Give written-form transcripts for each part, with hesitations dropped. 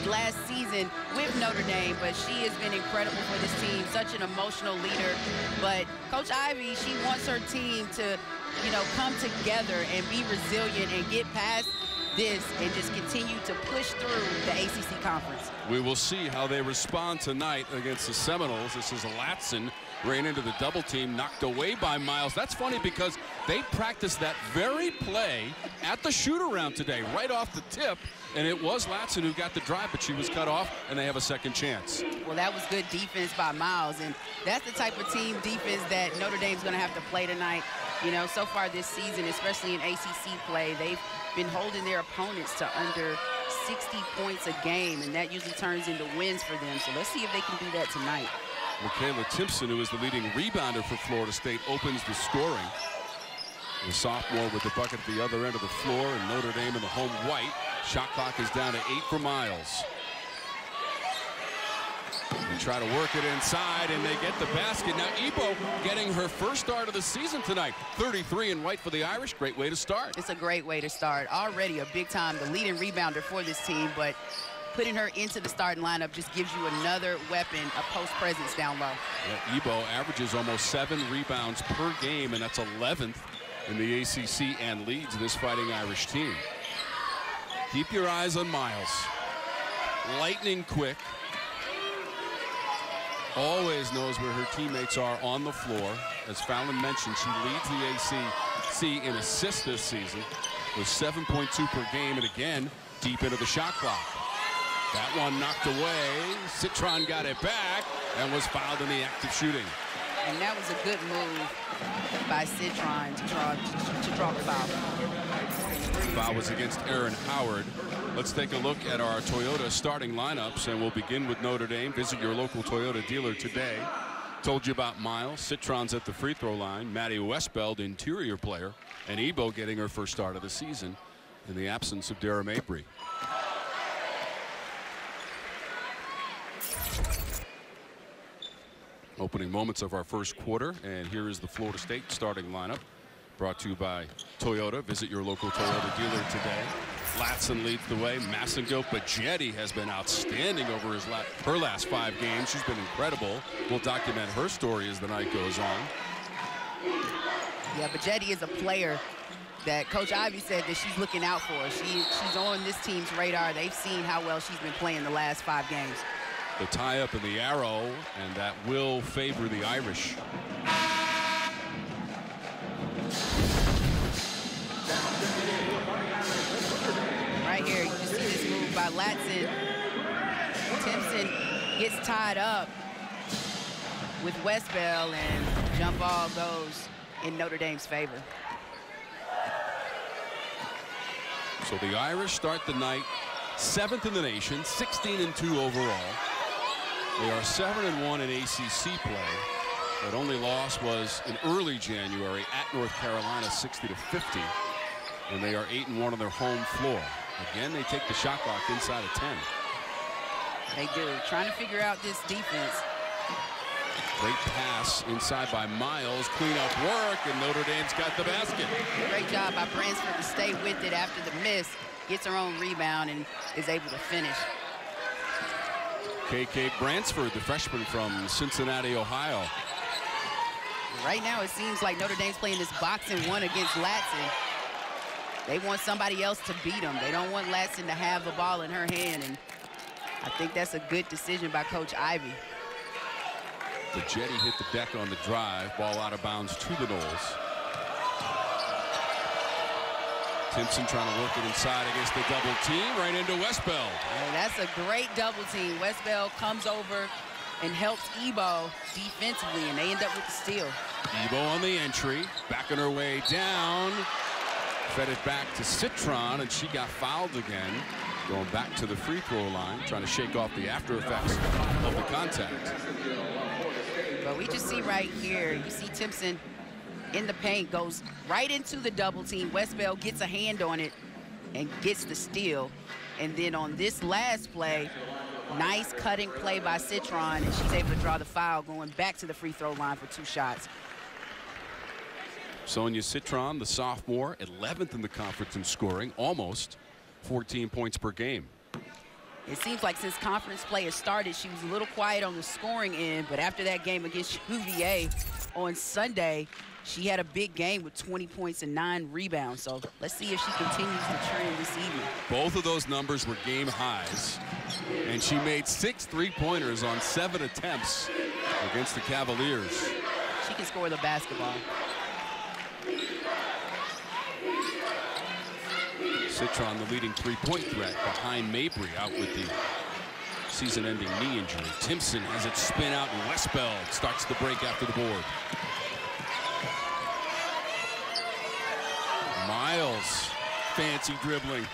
last season with Notre Dame, but she has been incredible for this team, such an emotional leader. But Coach Ivey, she wants her team to, you know, come together and be resilient and get past this and just continue to push through the ACC conference. We will see how they respond tonight against the Seminoles. This is Latson, ran into the double team, knocked away by Miles. That's funny because they practiced that very play at the shoot-around today, right off the tip, and it was Latson who got the drive, but she was cut off, and they have a second chance. Well, that was good defense by Miles, and that's the type of team defense that Notre Dame's going to have to play tonight. You know, so far this season, especially in ACC play, they've been holding their opponents to under 60 points a game, and that usually turns into wins for them. So let's see if they can do that tonight. Makayla Timpson, who is the leading rebounder for Florida State, opens the scoring. The sophomore with the bucket at the other end of the floor, and Notre Dame in the home white. Shot clock is down to 8 for Miles. They try to work it inside, and they get the basket. Now Ebo getting her first start of the season tonight. 33 in white for the Irish. Great way to start. It's a great way to start. Already a big time, the leading rebounder for this team, but putting her into the starting lineup just gives you another weapon, a post presence down low. Yeah, Ebo averages almost 7 rebounds per game, and that's 11th in the ACC and leads this Fighting Irish team. Keep your eyes on Miles. Lightning quick. Always knows where her teammates are on the floor. As Fallon mentioned, she leads the ACC in assists this season with 7.2 per game, and again, deep into the shot clock. That one knocked away. Citron got it back and was fouled in the act of shooting. And that was a good move by Citron to draw the foul. The foul was against Aaron Howard. Let's take a look at our Toyota starting lineups, and we'll begin with Notre Dame. Visit your local Toyota dealer today. Told you about Miles. Citron's at the free throw line. Maddie Westbeld, interior player, and Ebo getting her first start of the season in the absence of Dara Mabry. Opening moments of our first quarter, and here is the Florida State starting lineup, brought to you by Toyota. Visit your local Toyota dealer today. Latson leads the way. Massengill Bajetti has been outstanding over her last 5 games. She's been incredible. We'll document her story as the night goes on. Yeah, Bajetti is a player that Coach Ivey said that she's looking out for. She's on this team's radar. They've seen how well she's been playing the last 5 games. The tie up in the arrow, and that will favor the Irish. Right here, you can see this move by Latson. Timpson gets tied up with Westbell, and jump ball goes in Notre Dame's favor. So the Irish start the night 7th in the nation, 16-2 overall. They are 7-1 in ACC play. That only loss was in early January at North Carolina, 60-50. And they are 8-1 on their home floor. Again, they take the shot clock inside of 10. They do. Trying to figure out this defense. Great pass inside by Miles. Clean up work, and Notre Dame's got the basket. Great job by Bransford to stay with it after the miss. Gets her own rebound and is able to finish. KK Bransford, the freshman from Cincinnati, Ohio. Right now, it seems like Notre Dame's playing this boxing one against Latson. They want somebody else to beat them. They don't want Latson to have the ball in her hand, and I think that's a good decision by Coach Ivey. The Jetty hit the deck on the drive. Ball out of bounds to the Noles. Timpson trying to work it inside against the double team, right into Westbell. Yeah, that's a great double team. Westbell comes over and helps Ebo defensively, and they end up with the steal. Ebo on the entry, backing her way down. Fed it back to Citron, and she got fouled again. Going back to the free throw line, trying to shake off the after effects of the contact. But we just see right here, you see Timpson in the paint, goes right into the double team. Westbell gets a hand on it and gets the steal. And then on this last play, nice cutting play by Citron, and she's able to draw the foul, going back to the free throw line for 2 shots. Sonia Citron, the sophomore, 11th in the conference in scoring, almost 14 points per game. It seems like since conference play has started, she was a little quiet on the scoring end, but after that game against UVA on Sunday, she had a big game with 20 points and 9 rebounds. So let's see if she continues the trend this evening. Both of those numbers were game highs, and she made 6 3-pointers on 7 attempts against the Cavaliers. She can score the basketball. Citron, the leading 3-point threat, behind Mabry, out with the season-ending knee injury. Timpson has it spin out, and Westbeld starts the break after the board. Miles, fancy dribbling.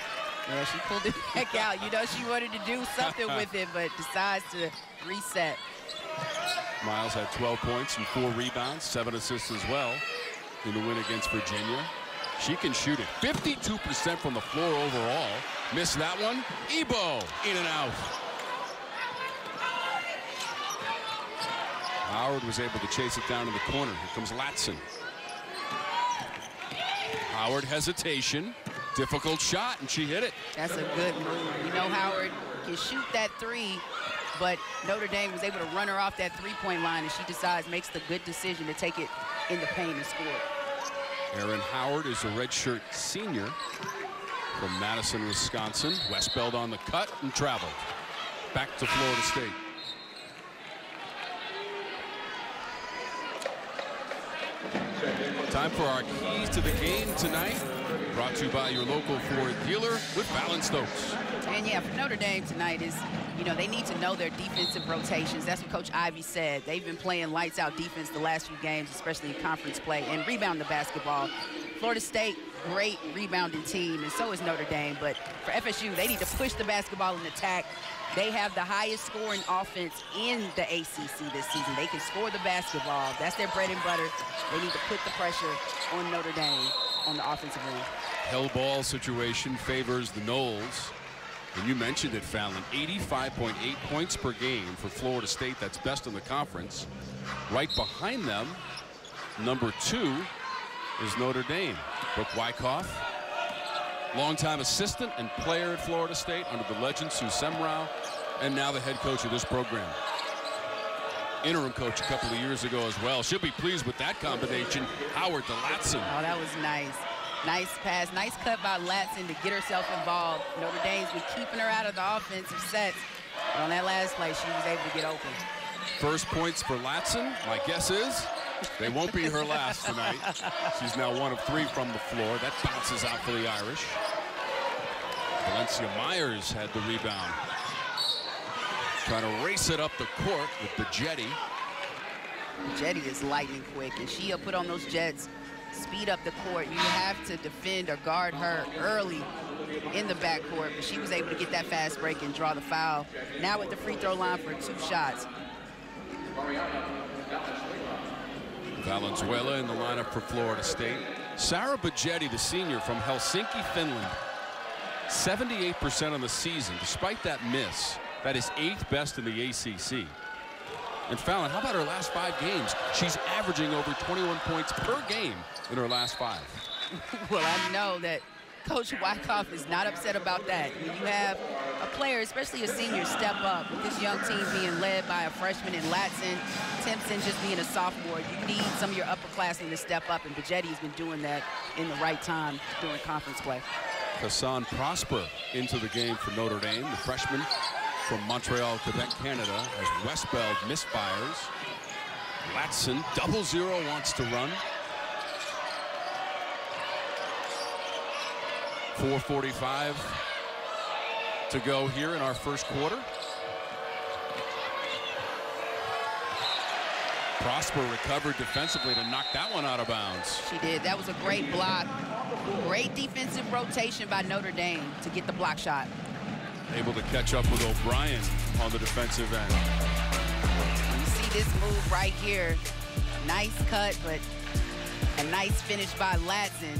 Yeah, she pulled it back out. You know, she wanted to do something with it, but decides to reset. Miles had 12 points and 4 rebounds, 7 assists as well in the win against Virginia. She can shoot it 52% from the floor overall. Missed that one. Ebo in and out. Howard was able to chase it down in the corner. Here comes Latson. Howard hesitation. Difficult shot, and she hit it. That's a good move. You know, Howard can shoot that 3, but Notre Dame was able to run her off that 3-point line, and she decides, makes the good decision to take it in the paint and score. Erin Howard is a redshirt senior from Madison, Wisconsin. Westbeld on the cut and traveled back to Florida State. Time for our keys to the game tonight. Brought to you by your local Ford dealer with balanced oats. And yeah, for Notre Dame tonight is, you know, they need to know their defensive rotations. That's what Coach Ivey said. They've been playing lights out defense the last few games, especially in conference play, and rebound the basketball. Florida State, great rebounding team, and so is Notre Dame. But for FSU, they need to push the basketball and attack. They have the highest scoring offense in the ACC this season. They can score the basketball. That's their bread and butter. They need to put the pressure on Notre Dame on the offensive end. Hell ball situation favors the Noles. And you mentioned it, Fallon, 85.8 points per game for Florida State. That's best in the conference. Right behind them, number 2 is Notre Dame. Brooke Wyckoff, longtime assistant and player at Florida State under the legend Sue Semrau, and now the head coach of this program. Interim coach a couple of years ago as well. She'll be pleased with that combination. Howard to Latson. Oh, that was nice. Nice pass, nice cut by Latson to get herself involved. Notre Dame's been keeping her out of the offensive sets. But on that last play, she was able to get open. First points for Latson. My guess is they won't be her last tonight. She's now 1 of 3 from the floor. That bounces out for the Irish. Valencia Myers had the rebound. Trying to race it up the court with the Jetty. Jetty is lightning quick, and she'll put on those jets, speed up the court. You have to defend or guard her early in the backcourt, but she was able to get that fast break and draw the foul. Now at the free throw line for 2 shots. Valenzuela in the lineup for Florida State. Sarah Bajetti, the senior from Helsinki, Finland. 78% on the season. Despite that miss, that is 8th best in the ACC. And Fallon, how about her last 5 games? She's averaging over 21 points per game in her last 5. Well, I know that Coach Wyckoff is not upset about that. When you have a player, especially a senior, step up with this young team being led by a freshman in Latson, Timpson just being a sophomore, you need some of your upperclassmen to step up, and Bajetti has been doing that in the right time during conference play. Hassan Prosper into the game for Notre Dame, the freshman from Montreal, Quebec, Canada, as Westbeld misfires. Latson, 0-0, wants to run. 4:45 to go here in our first quarter. Prosper recovered defensively to knock that one out of bounds. She did. That was a great block. Great defensive rotation by Notre Dame to get the block shot. Able to catch up with O'Brien on the defensive end. You see this move right here. Nice cut, but a nice finish by Latson.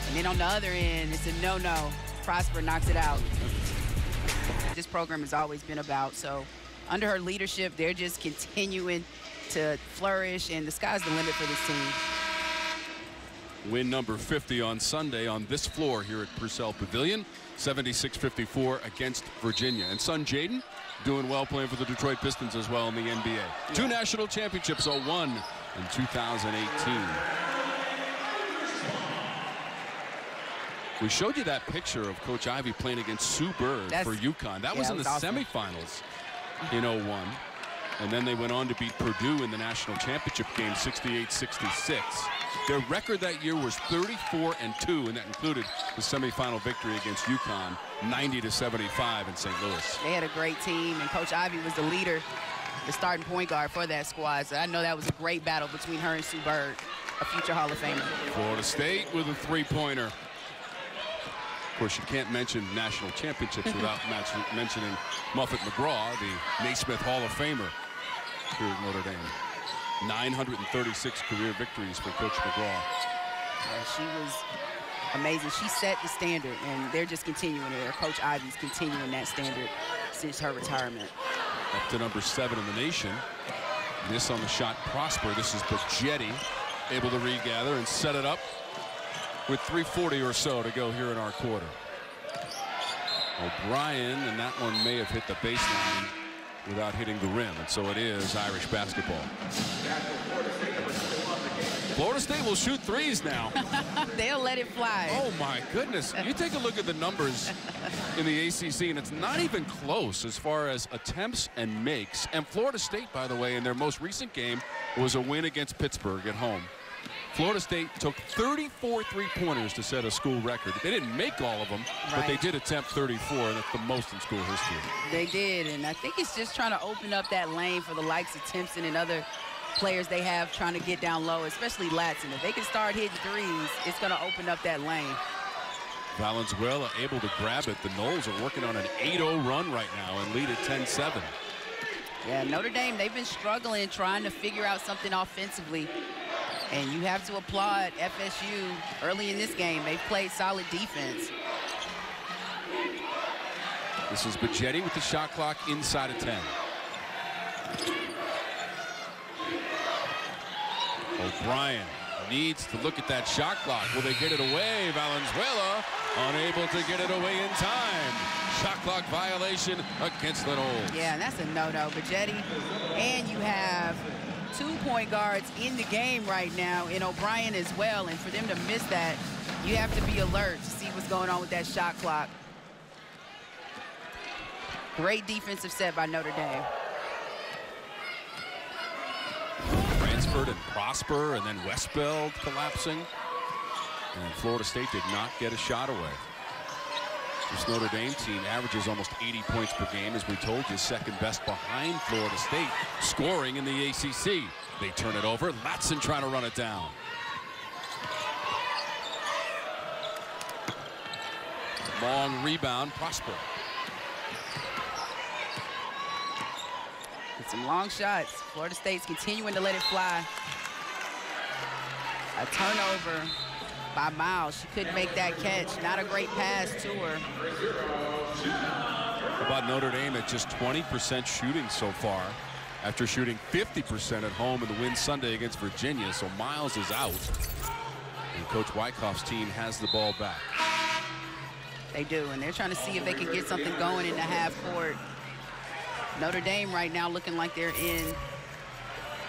And then on the other end, it's a no-no. Prosper knocks it out. This program has always been about. So under her leadership, they're just continuing to flourish, and the sky's the limit for this team. Win number 50 on Sunday on this floor here at Purcell Pavilion. 76-54 against Virginia. And son Jaden doing well, playing for the Detroit Pistons as well in the NBA. Yeah. 2 national championships, one in 2018. We showed you that picture of Coach Ivey playing against Sue Bird for UConn. That was in the semifinals in 01. And then they went on to beat Purdue in the national championship game 68-66. Their record that year was 34-2, and that included the semifinal victory against UConn, 90-75 in St. Louis. They had a great team, and Coach Ivey was the leader, the starting point guard for that squad. So I know that was a great battle between her and Sue Bird, a future Hall of Famer. Florida State with a three-pointer. Of course, you can't mention national championships without mentioning Muffet McGraw, the Naismith Hall of Famer here at Notre Dame. 936 career victories for Coach McGraw. She was amazing. She set the standard, and they're just continuing it. Coach Ivey's continuing that standard since her retirement. Up to number 7 in the nation. This on the shot, Prosper. This is Bajetti, able to regather and set it up with 3:40 or so to go here in our quarter. O'Brien, and that one may have hit the baseline without hitting the rim, and so it is Irish basketball. Florida State will shoot threes now. They'll let it fly. Oh my goodness. You take a look at the numbers in the ACC, and it's not even close as far as attempts and makes. And Florida State, by the way, in their most recent game was a win against Pittsburgh at home. Florida State took 34 three-pointers to set a school record. They didn't make all of them, but they did attempt 34, and that's the most in school history. They did, and I think it's just trying to open up that lane for the likes of Timpson and other players they have trying to get down low, especially Latson. If they can start hitting threes, it's going to open up that lane. Valenzuela able to grab it. The Noles are working on an 8-0 run right now and lead at 10-7. Yeah, Notre Dame, they've been struggling trying to figure out something offensively. And you have to applaud FSU early in this game. They've played solid defense. This is Bajetti with the shot clock inside of 10. O'Brien needs to look at that shot clock. Will they get it away? Valenzuela unable to get it away in time. Shot clock violation against the Noles. Yeah, and that's a no-no. Bajetti, and you have 2 point guards in the game right now, and O'Brien as well. And for them to miss that, you have to be alert to see what's going on with that shot clock. Great defensive set by Notre Dame. Bransford and Prosper, and then Westbeld collapsing. And Florida State did not get a shot away. This Notre Dame team averages almost 80 points per game, as we told you, second best behind Florida State, scoring in the ACC. They turn it over. Latson trying to run it down. Long rebound, Prosper. With some long shots. Florida State's continuing to let it fly. A turnover by Miles. She couldn't make that catch. Not a great pass to her. How about Notre Dame at just 20% shooting so far, after shooting 50% at home in the win Sunday against Virginia. So Miles is out, and Coach Wyckoff's team has the ball back. They do, and they're trying to see if they can get something going in the half court. Notre Dame right now looking like they're in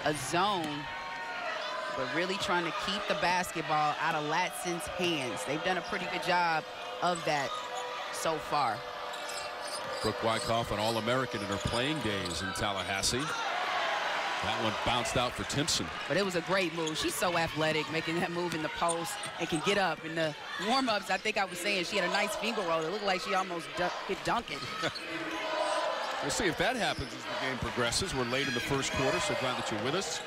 a zone, but really trying to keep the basketball out of Latson's hands. They've done a pretty good job of that so far. Brooke Wyckoff, an All-American in her playing days in Tallahassee. That one bounced out for Timpson. But it was a great move. She's so athletic, making that move in the post and can get up. In the warm-ups, I think I was saying she had a nice finger roll. It looked like she almost could dunk it. We'll see if that happens as the game progresses. We're late in the first quarter, so glad that you're with us.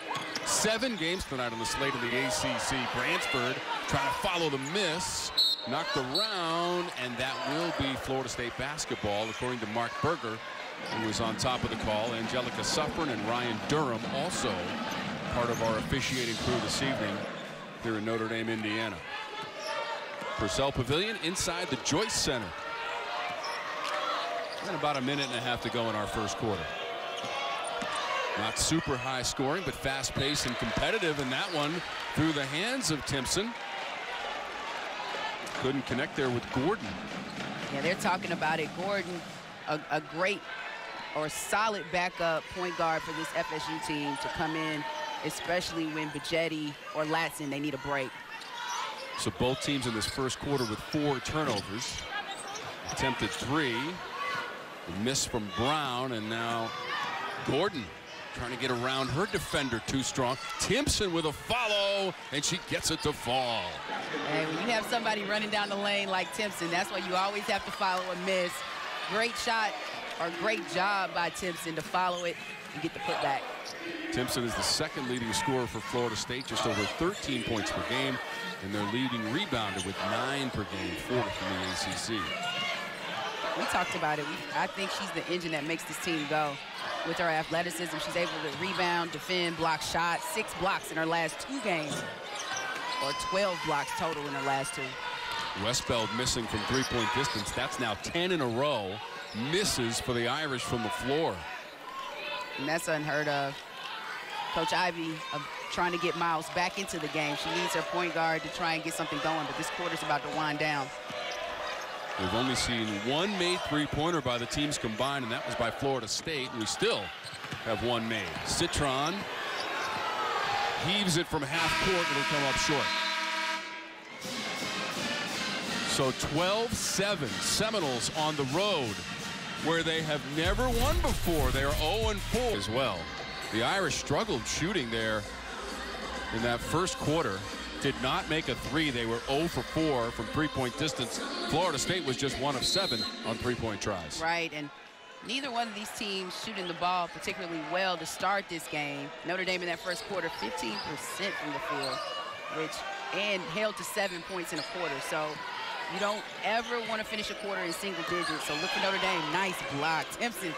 7 games tonight on the slate of the ACC. Bransford trying to follow the miss. Knocked around, and that will be Florida State basketball, according to Mark Berger, who was on top of the call. Angelica Suffren and Ryan Durham also part of our officiating crew this evening here in Notre Dame, Indiana. Purcell Pavilion inside the Joyce Center. And about a minute and a half to go in our first quarter. Not super high scoring, but fast paced and competitive, and that one through the hands of Timpson. Couldn't connect there with Gordon. Yeah, they're talking about it. Gordon, a great or solid backup point guard for this FSU team to come in, especially when Bijetti or Latson, they need a break. So both teams in this first quarter with 4 turnovers. Attempted 3. A miss from Brown, and now Gordon trying to get around her defender too strong. Timpson with a follow, and she gets it to fall. Hey, when you have somebody running down the lane like Timpson, that's why you always have to follow a miss. Great shot or great job by Timpson to follow it and get the putback. Timpson is the second leading scorer for Florida State, just over 13 points per game, and their leading rebounder with 9 per game, 4 from the ACC. We talked about it. I think she's the engine that makes this team go. With her athleticism, she's able to rebound, defend, block shots. 6 blocks in her last 2 games, or 12 blocks total in her last 2. Westbeld missing from 3-point distance. That's now 10 in a row. Misses for the Irish from the floor. And that's unheard of. Coach Ivey trying to get Miles back into the game. She needs her point guard to try and get something going, but this quarter's about to wind down. We've only seen 1 made 3-pointer by the teams combined, and that was by Florida State, and we still have 1 made. Citron heaves it from half court, and it'll come up short. So 12-7, Seminoles on the road, where they have never won before. They are 0-4 as well. The Irish struggled shooting there in that first quarter. Did not make a 3. They were 0 for 4 from 3-point distance. Florida State was just 1 of 7 on 3-point tries. Right, and neither one of these teams shooting the ball particularly well to start this game. Notre Dame in that first quarter, 15% from the field, and held to 7 points in a quarter. So you don't ever want to finish a quarter in single digits. So look for Notre Dame. Nice block. Timpson,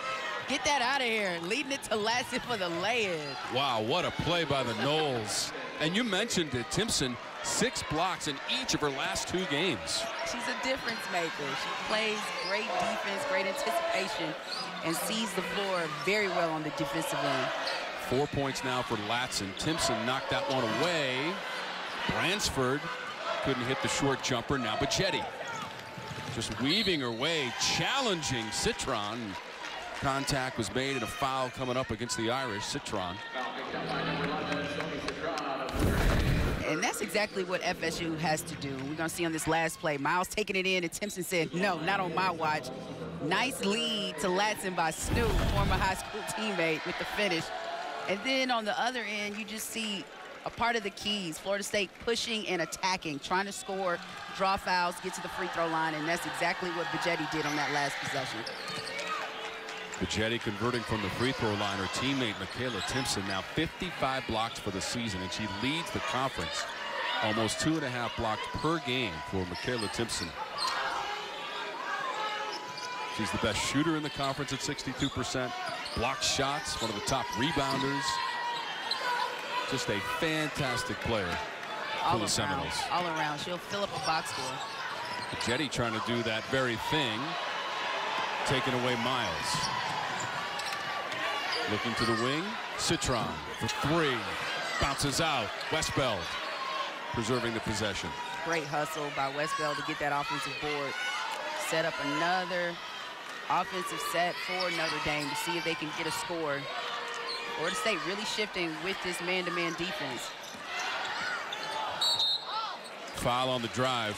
get that out of here. Leading it to Latson for the lay-in. Wow, what a play by the Noles. And you mentioned it, Timpson, 6 blocks in each of her last 2 games. She's a difference maker. She plays great defense, great anticipation, and sees the floor very well on the defensive end. 4 points now for Latson. Timpson knocked that one away. Bransford couldn't hit the short jumper. Now Bijetti just weaving her way, challenging Citron. Contact was made and a foul coming up against the Irish. Citron. And that's exactly what FSU has to do. We're going to see on this last play, Miles taking it in, and Timpson said, no, not on my watch. Nice lead to Latson by Snoop, former high school teammate, with the finish. And then on the other end, you just see a part of the keys. Florida State pushing and attacking, trying to score, draw fouls, get to the free throw line, and that's exactly what Bijetti did on that last possession. Bijetti converting from the free throw line. Her teammate Makayla Timpson now 55 blocks for the season, and she leads the conference. Almost 2.5 blocks per game for Makayla Timpson. She's the best shooter in the conference at 62%. Block shots, one of the top rebounders. Just a fantastic player for the Seminoles. All around. She'll fill up the box score. Bijetti trying to do that very thing. Taking away Miles. Looking to the wing. Citron for 3. Bounces out. Westbeld preserving the possession. Great hustle by Westbeld to get that offensive board. Set up another offensive set for Notre Dame to see if they can get a score. Florida State really shifting with this man-to-man defense. Foul on the drive.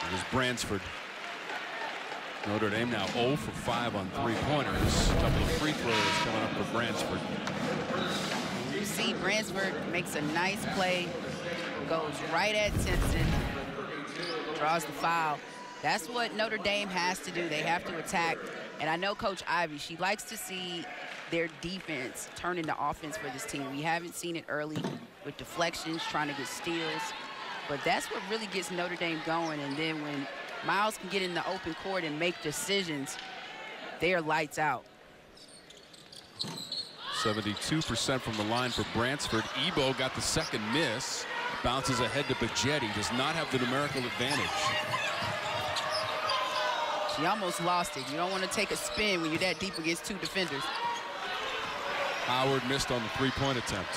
It was Bransford. Notre Dame now 0 for 5 on 3-pointers. A couple of free throws coming up for Bransford. You see Bransford makes a nice play, goes right at Timpson, draws the foul. That's what Notre Dame has to do. They have to attack. And I know Coach Ivey, she likes to see their defense turn into offense for this team. We haven't seen it early with deflections, trying to get steals. But that's what really gets Notre Dame going. And then when Miles can get in the open court and make decisions, they are lights out. 72% from the line for Bransford. Ebo got the second miss. Bounces ahead to Bijetti. Does not have the numerical advantage. She almost lost it. You don't want to take a spin when you're that deep against 2 defenders. Howard missed on the 3-point attempt.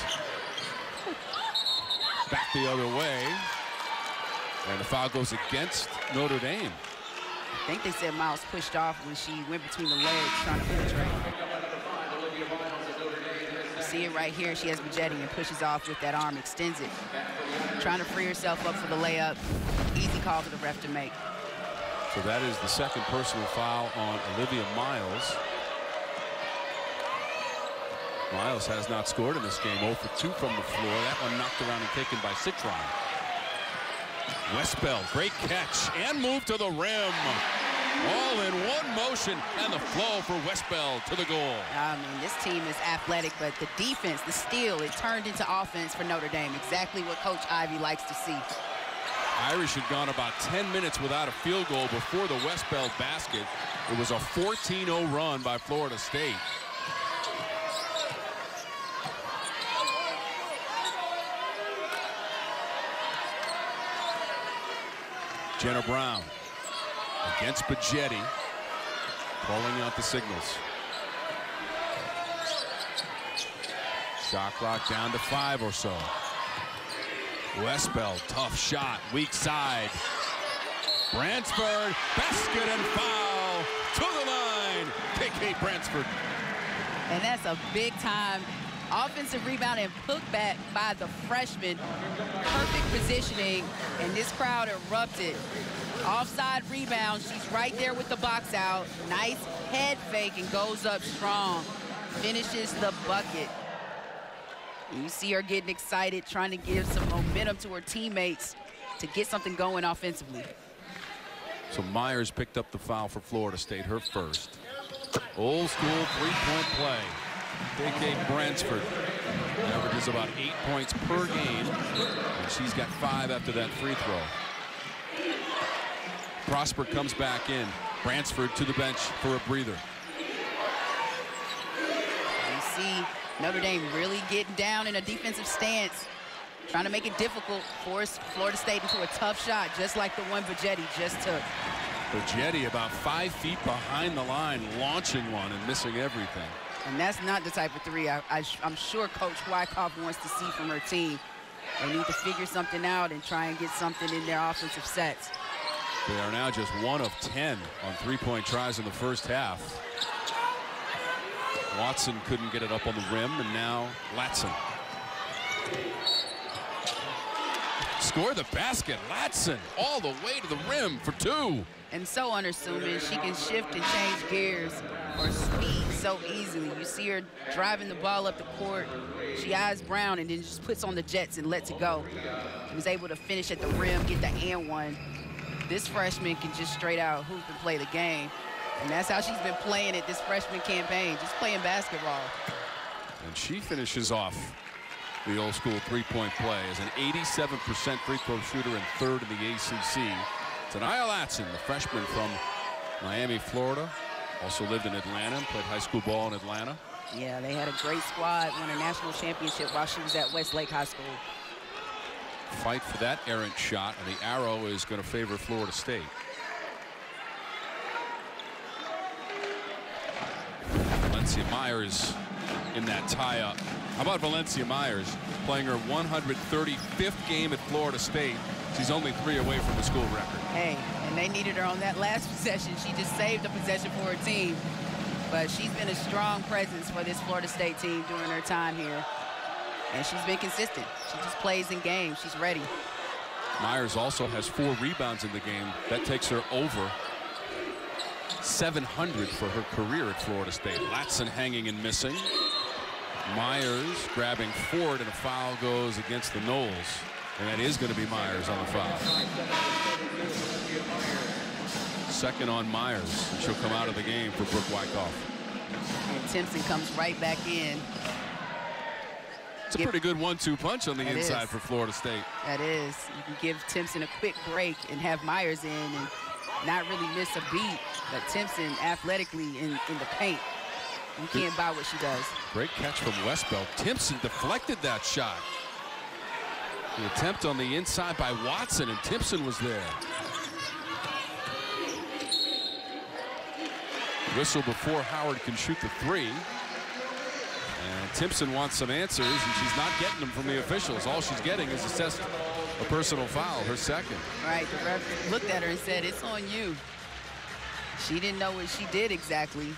Back the other way. And the foul goes against Notre Dame. I think they said Miles pushed off when she went between the legs trying to penetrate. You see it right here. She has Bajetti and pushes off with that arm, extends it. Trying to free herself up for the layup. Easy call for the ref to make. So that is the second personal foul on Olivia Miles. Miles has not scored in this game. 0 for 2 from the floor. That one knocked around and taken by Citron. Westbell, great catch and move to the rim. All in one motion, and the flow for Westbell to the goal. I mean, this team is athletic, but the defense, the steal, it turned into offense for Notre Dame. Exactly what Coach Ivey likes to see. Irish had gone about 10 minutes without a field goal before the Westbell basket. It was a 14-0 run by Florida State. Jenna Brown against Bajetti, calling out the signals. Shot clock down to 5 or so. Westbell, tough shot, weak side. Bransford, basket and foul to the line. KK Bransford. And that's a big time offensive rebound and put back by the freshman. Perfect positioning, and this crowd erupted. Offside rebound. She's right there with the box out. Nice head fake and goes up strong. Finishes the bucket. And you see her getting excited, trying to give some momentum to her teammates to get something going offensively. So Myers picked up the foul for Florida State, her first. Old school three-point play. KK Bransford averages about 8 points per game, and she's got 5 after that free throw. Prosper comes back in. Bransford to the bench for a breather. You see Notre Dame really getting down in a defensive stance, trying to make it difficult, force Florida State into a tough shot, just like the one Bajetti just took. Bajetti about 5 feet behind the line, launching one and missing everything. And that's not the type of three I'm sure Coach Wyckoff wants to see from her team. They need to figure something out and try and get something in their offensive sets. They are now just 1 of 10 on three-point tries in the first half. Watson couldn't get it up on the rim, and now Latson. Score the basket. Latson all the way to the rim for 2. And so unassuming. She can shift and change gears or speed so easily. You see her driving the ball up the court. She eyes Brown and then just puts on the jets and lets it go. She was able to finish at the rim, get the and one. This freshman can just straight out hoop and play the game. And that's how she's been playing it this freshman campaign, just playing basketball. And she finishes off the old school three-point play as an 87% free throw shooter and 3rd in the ACC. Ta'Niya Latson, the freshman from Miami, Florida, also lived in Atlanta, played high school ball in Atlanta. Yeah, they had a great squad, won a national championship while she was at Westlake High School. Fight for that errant shot, and the arrow is going to favor Florida State. Valencia Myers in that tie-up. How about Valencia Myers playing her 135th game at Florida State? She's only 3 away from the school record. Hey, and they needed her on that last possession. She just saved the possession for her team. But she's been a strong presence for this Florida State team during her time here. And she's been consistent. She just plays in games. She's ready. Myers also has 4 rebounds in the game. That takes her over 700 for her career at Florida State. Latson hanging and missing. Myers grabbing forward, and a foul goes against the Noles. And that is going to be Myers on the foul. Second on Myers, and she'll come out of the game for Brooke Wyckoff. And Timpson comes right back in. It's a pretty good 1-2 punch on the inside for Florida State. That is. You can give Timpson a quick break and have Myers in and not really miss a beat. But Timpson athletically in the paint. You can't buy what she does. Great catch from Westbell. Timpson deflected that shot. The attempt on the inside by Watson, and Timpson was there. Whistle before Howard can shoot the 3. And Timpson wants some answers, and she's not getting them from the officials. All she's getting is assessed a personal foul, her second. Right, the ref looked at her and said, it's on you. She didn't know what she did exactly.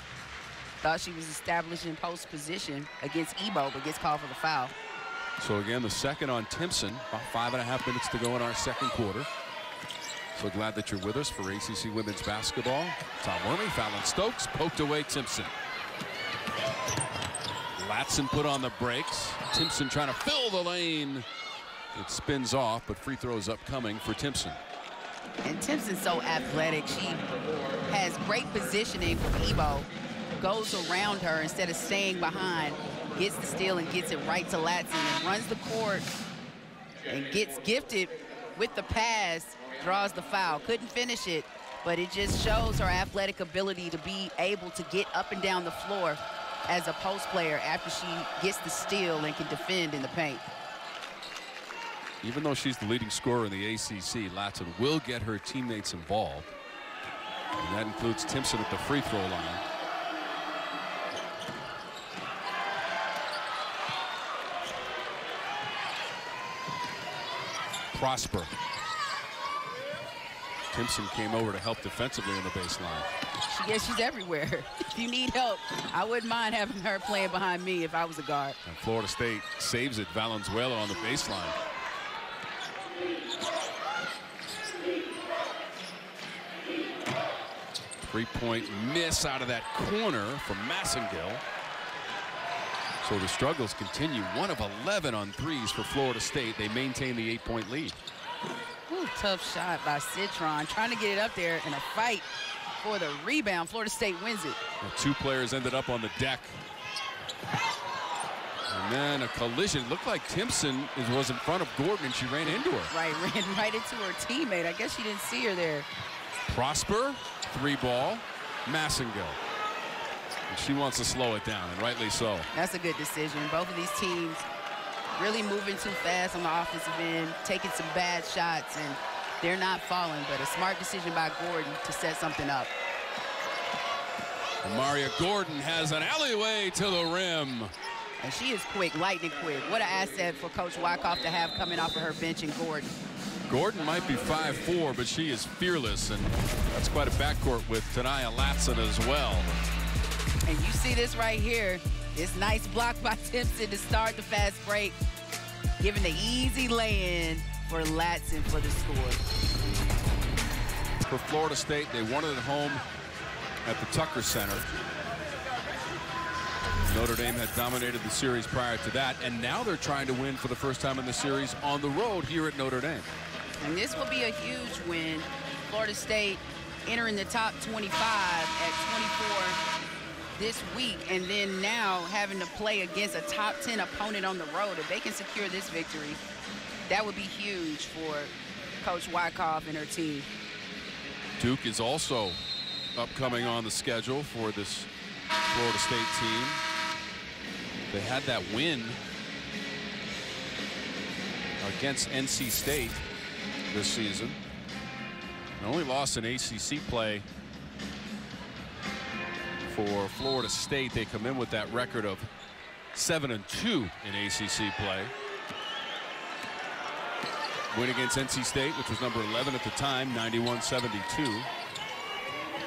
Thought she was establishing post position against Ebo, but gets called for the foul. So again, the second on Timpson. About 5.5 minutes to go in our second quarter. So glad that you're with us for ACC women's basketball. Tom Wormy, Fallon Stokes, poked away Timpson. Latson put on the brakes. Timpson trying to fill the lane. It spins off, but free throws upcoming for Timpson. And Timpson's so athletic. She has great positioning for Ebo. Goes around her instead of staying behind. Gets the steal and gets it right to Latson and runs the court and gets gifted with the pass. Draws the foul. Couldn't finish it, but it just shows her athletic ability to be able to get up and down the floor as a post player after she gets the steal and can defend in the paint. Even though she's the leading scorer in the ACC, Latson will get her teammates involved. And that includes Timpson at the free throw line. Prosper. Timpson came over to help defensively on the baseline. Yes, she's everywhere. If you need help, I wouldn't mind having her playing behind me if I was a guard. And Florida State saves it. Valenzuela on the baseline. Three-point miss out of that corner from Massengill. So the struggles continue. 1 of 11 on threes for Florida State. They maintain the 8-point lead. Ooh, tough shot by Citron, trying to get it up there in a fight for the rebound. Florida State wins it. The two players ended up on the deck. And then a collision. Looked like Timpson was in front of Gordon and she ran into her. Right, ran right into her teammate. I guess she didn't see her there. Prosper, 3-ball, Massengill. And she wants to slow it down, and rightly so. That's a good decision. Both of these teams really moving too fast on the offensive end, taking some bad shots, and they're not falling, but a smart decision by Gordon to set something up. Maria Gordon has an alleyway to the rim. And she is quick, lightning quick. What an asset for Coach Wyckoff to have coming off of her bench in Gordon. Gordon might be 5'4", but she is fearless, and that's quite a backcourt with Ta'Niya Latson as well. And you see this right here. This nice block by Timpson to start the fast break, giving the easy lay-in for Latson for the score. For Florida State, they won it at home at the Tucker Center. Notre Dame had dominated the series prior to that, and now they're trying to win for the first time in the series on the road here at Notre Dame. And this will be a huge win. Florida State entering the top 25 at 24 this week, and then now having to play against a top 10 opponent on the road. If they can secure this victory, that would be huge for Coach Wyckoff and her team. Duke is also upcoming on the schedule for this Florida State team. They had that win against NC State this season. They only lost in ACC play for Florida State. They come in with that record of 7-2 in ACC play. Win against NC State, which was number 11 at the time, 91-72.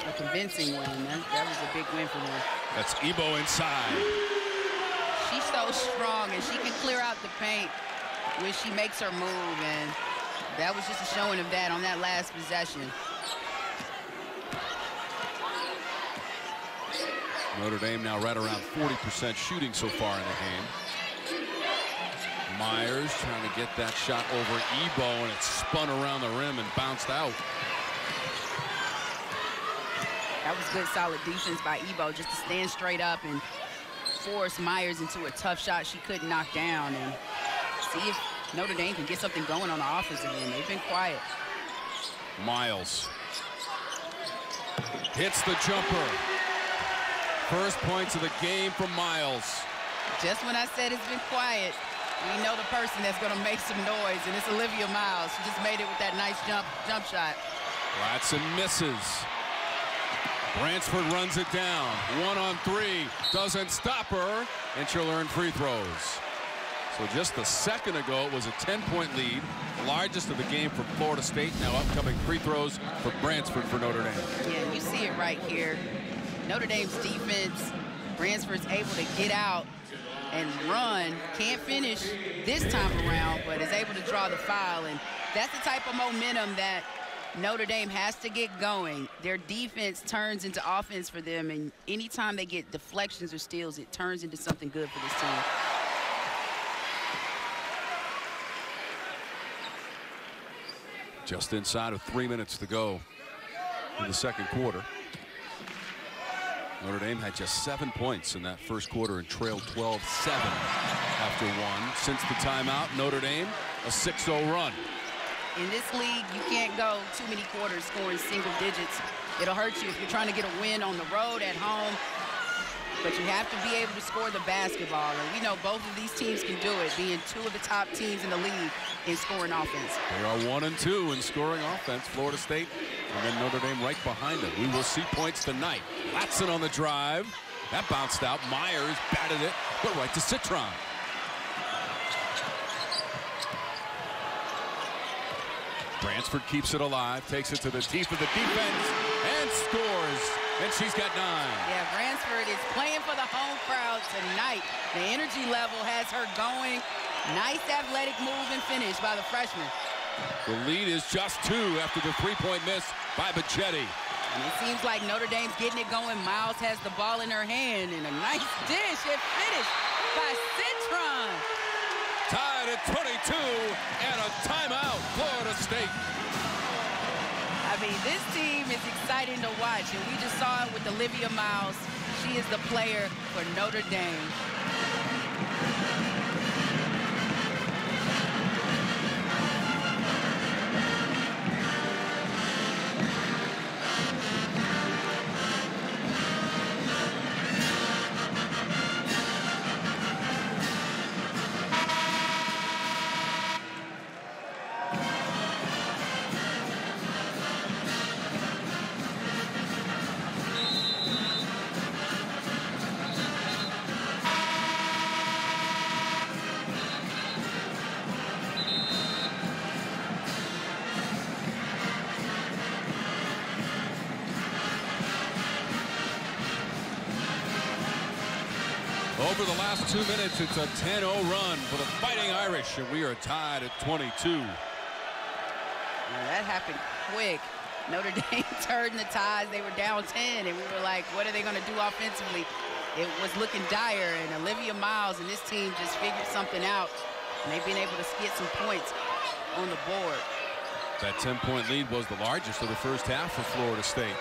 A convincing win. That was a big win for them. That's Ebo inside. She's so strong, and she can clear out the paint when she makes her move, and that was just a showing of that on that last possession. Notre Dame now right around 40% shooting so far in the game. Myers trying to get that shot over Ebo, and it spun around the rim and bounced out. That was good, solid defense by Ebo, just to stand straight up and force Myers into a tough shot she couldn't knock down, and see if Notre Dame can get something going on the offensive end. They've been quiet. Miles hits the jumper. First points of the game from Miles. Just when I said it's been quiet, we know the person that's going to make some noise, and it's Olivia Miles. She just made it with that nice jump shot. Latson misses. Bransford runs it down. 1 on 3. Doesn't stop her, and she'll earn free throws. So just a second ago, it was a 10-point lead, largest of the game for Florida State. Now upcoming free throws for Bransford for Notre Dame. Yeah, you see it right here. Notre Dame's defense, Bransford's able to get out and run. Can't finish this time around, but is able to draw the foul. And that's the type of momentum that Notre Dame has to get going. Their defense turns into offense for them, and anytime they get deflections or steals, it turns into something good for this team. Just inside of 3 minutes to go in the second quarter. Notre Dame had just 7 points in that first quarter and trailed 12-7 after one. Since the timeout, Notre Dame, a 6-0 run. In this league, you can't go too many quarters scoring single digits. It'll hurt you if you're trying to get a win on the road, at home. But you have to be able to score the basketball. And we know both of these teams can do it, being two of the top teams in the league in scoring offense. They are 1 and 2 in scoring offense, Florida State, and then Notre Dame right behind them. We will see points tonight. Latson on the drive. That bounced out. Myers batted it, but right to Citron. Bransford keeps it alive, takes it to the teeth of the defense, and scores. And she's got 9. Yeah, Bransford is playing for the home crowd tonight. The energy level has her going. Nice athletic move and finish by the freshman. The lead is just 2 after the 3-point miss by Bichetti. And it seems like Notre Dame's getting it going. Miles has the ball in her hand, and a nice dish and finish by Citron. Tied at 22 and a timeout, Florida State. I mean, this team is exciting to watch, and we just saw it with Olivia Miles. She is the player for Notre Dame. Over the last 2 minutes, it's a 10-0 run for the Fighting Irish, and we are tied at 22. Yeah, that happened quick. Notre Dame turned the ties. They were down 10, and we were like, what are they going to do offensively? It was looking dire, and Olivia Miles and this team just figured something out, and they've been able to get some points on the board. That 10-point lead was the largest of the first half for Florida State,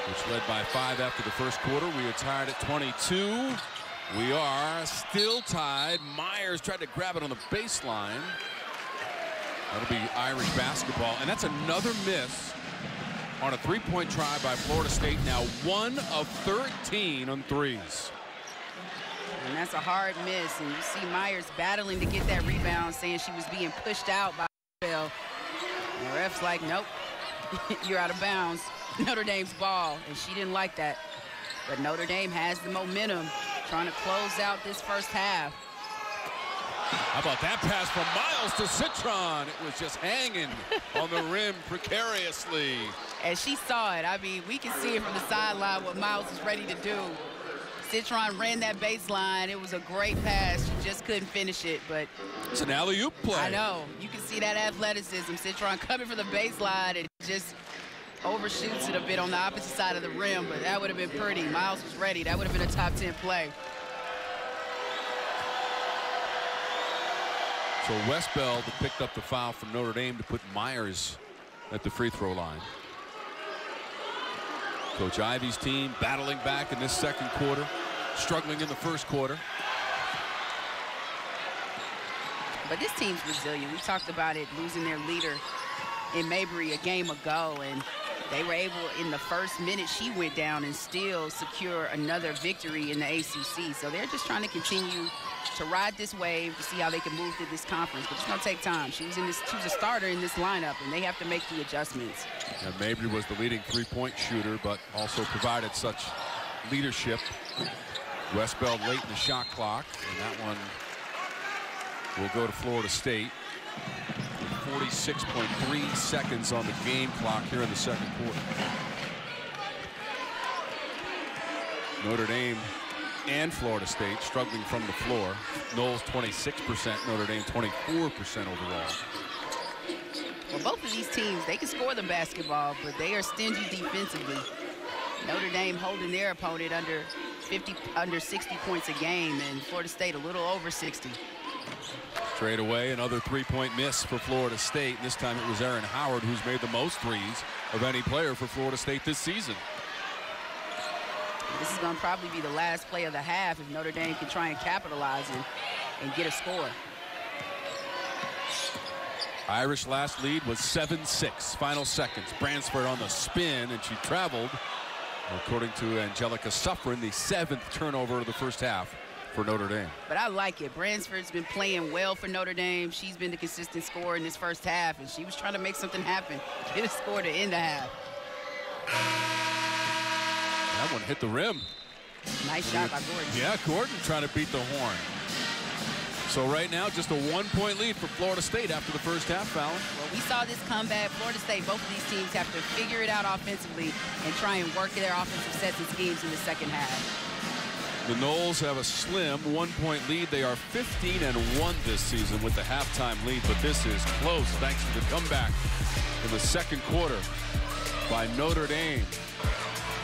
which led by 5 after the first quarter. We are tied at 22. We are still tied. Myers tried to grab it on the baseline. That'll be Irish basketball. And that's another miss on a 3-point try by Florida State. Now 1 of 13 on threes. And that's a hard miss. And you see Myers battling to get that rebound, saying she was being pushed out by Bell. And the ref's like, nope, you're out of bounds. Notre Dame's ball. And she didn't like that. But Notre Dame has the momentum, trying to close out this first half. How about that pass from Miles to Citron? It was just hanging on the rim precariously. And she saw it. I mean, we can see it from the sideline what Miles is ready to do. Citron ran that baseline. It was a great pass. She just couldn't finish it, but it's an alley-oop play. I know. You can see that athleticism. Citron coming for the baseline and just overshoots it a bit on the opposite side of the rim, but that would have been pretty. Miles was ready. That would have been a top 10 play. So Westbeld picked up the foul from Notre Dame to put Myers at the free throw line. Coach Ivey's team battling back in this second quarter, struggling in the first quarter. But this team's resilient. We talked about it, losing their leader in Mabry a game ago, and they were able, in the first minute she went down, and still secure another victory in the ACC. So they're just trying to continue to ride this wave to see how they can move through this conference. But it's going to take time. She was a starter in this lineup, and they have to make the adjustments. And Mabry was the leading 3-point shooter, but also provided such leadership. Westbeld late in the shot clock, and that one will go to Florida State. 46.3 seconds on the game clock here in the second quarter. Notre Dame and Florida State struggling from the floor. Noles 26%, Notre Dame 24% overall. Well, both of these teams, they can score the basketball, but they are stingy defensively. Notre Dame holding their opponent under 60 points a game, and Florida State a little over 60. Straight away, another three-point miss for Florida State. This time it was Aaron Howard who's made the most threes of any player for Florida State this season. This is going to probably be the last play of the half if Notre Dame can try and capitalize and get a score. Irish last lead was 7-6. Final seconds. Bransford on the spin, and she traveled. According to Angelica Suffren, the 7th turnover of the first half for Notre Dame. But I like it. Bransford's been playing well for Notre Dame. She's been the consistent scorer in this first half, and she was trying to make something happen. Get a score to end the half. That one hit the rim. Nice shot by Gordon. Yeah, Gordon trying to beat the horn. So right now, just a 1-point lead for Florida State after the first half, Fallon. Well, we saw this comeback. Florida State, both of these teams have to figure it out offensively and try and work their offensive sets and schemes in the second half. The Noles have a slim 1-point lead. They are 15-1 this season with the halftime lead, but this is close thanks to the comeback in the second quarter by Notre Dame.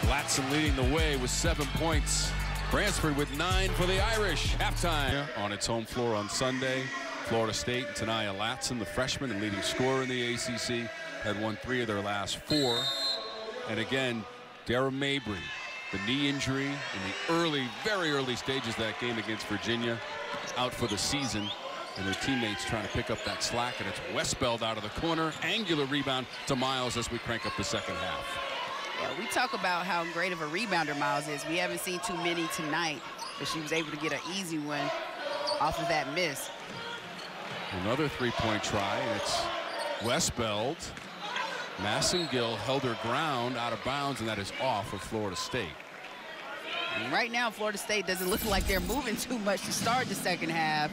Latson leading the way with 7 points. Bransford with 9 for the Irish. Halftime on its home floor on Sunday. Florida State, Ta'Niya Latson, the freshman and leading scorer in the ACC, had won 3 of their last 4. And again, Dara Mabry, the knee injury in the early, very early stages of that game against Virginia, out for the season. And their teammates trying to pick up that slack, and it's Westbeld out of the corner. Angular rebound to Miles as we crank up the second half. Yeah, we talk about how great of a rebounder Miles is. We haven't seen too many tonight, but she was able to get an easy one off of that miss. Another three-point try, and it's Westbeld. Massengill held her ground out of bounds, and that is off of Florida State. And right now, Florida State doesn't look like they're moving too much to start the second half,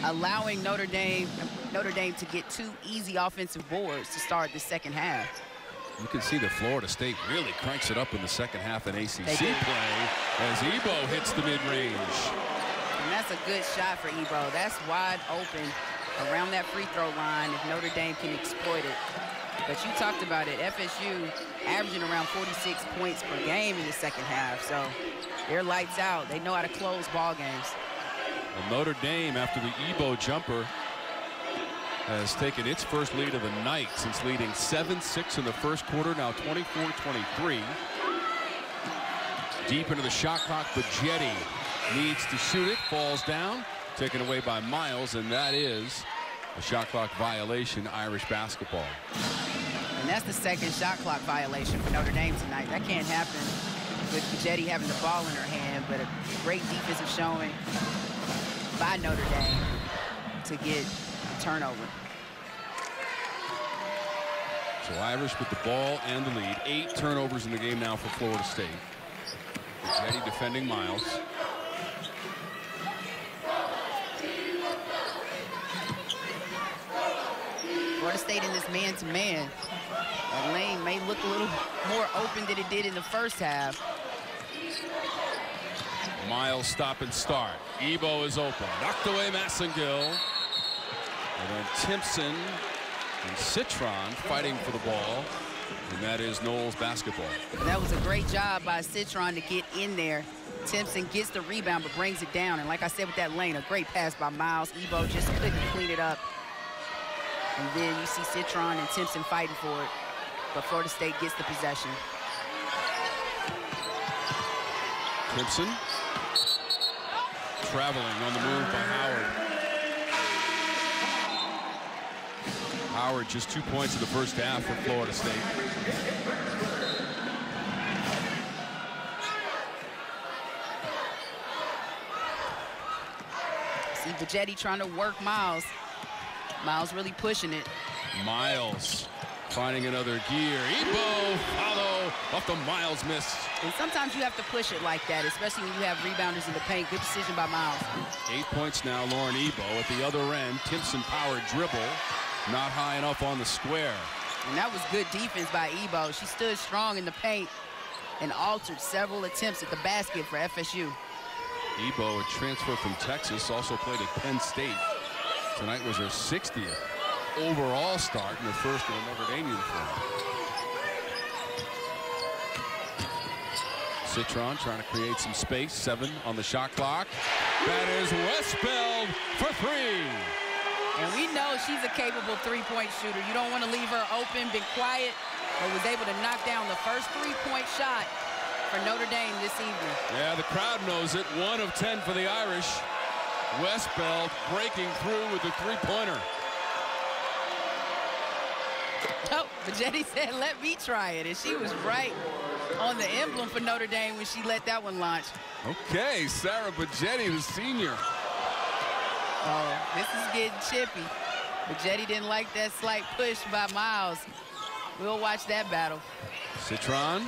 allowing Notre Dame to get 2 easy offensive boards to start the second half. You can see that Florida State really cranks it up in the second half in ACC play as Ebo hits the mid-range. And that's a good shot for Ebo. That's wide open around that free throw line if Notre Dame can exploit it. But you talked about it, FSU averaging around 46 points per game in the second half. So they're lights out. They know how to close ball games. Well, Notre Dame, after the Ebo jumper, has taken its first lead of the night since leading 7-6 in the first quarter, now 24-23. Deep into the shot clock, Bajetti needs to shoot it, falls down, taken away by Miles, and that is a shot clock violation, Irish basketball. And that's the second shot clock violation for Notre Dame tonight. That can't happen with Bajetti having the ball in her hand, but a great defensive showing by Notre Dame to get turnover. So Irish with the ball and the lead. 8 turnovers in the game now for Florida State. Bajetti defending Miles. Florida State in this man-to-man. That lane may look a little more open than it did in the first half. Miles stop and start. Ebo is open. Knocked away Massengill. And then Timpson and Citron fighting for the ball. And that is Noles basketball. That was a great job by Citron to get in there. Timpson gets the rebound but brings it down. And like I said with that lane, a great pass by Miles. Ebo just couldn't clean it up. And then you see Citron and Timpson fighting for it. But Florida State gets the possession. Timpson traveling on the move by Howard. Howard just 2 points in the first half for Florida State. See Bajetti trying to work Miles. Miles really pushing it. Miles finding another gear. Ebo follow Off the Miles miss. And sometimes you have to push it like that, especially when you have rebounders in the paint. Good decision by Miles. 8 points now, Lauren Ebo. At the other end, Timpson power dribble. Not high enough on the square. And that was good defense by Ebo. She stood strong in the paint and altered several attempts at the basket for FSU. Ebo, a transfer from Texas, also played at Penn State. Tonight was her 60th overall start in her first in a Notre Dame uniform. Citron trying to create some space. 7 on the shot clock. That is Westbeld for 3. And we know she's a capable three-point shooter. You don't want to leave her open, been quiet, but was able to knock down the first three-point shot for Notre Dame this evening. Yeah, the crowd knows it. 1 of 10 for the Irish. Westbeld breaking through with the three-pointer. Oh, Bajetti said, let me try it. And she was right on the emblem for Notre Dame when she let that one launch. Okay, Sarah Bajetti, the senior. Oh, this is getting chippy. Bajetti didn't like that slight push by Miles. We'll watch that battle. Citron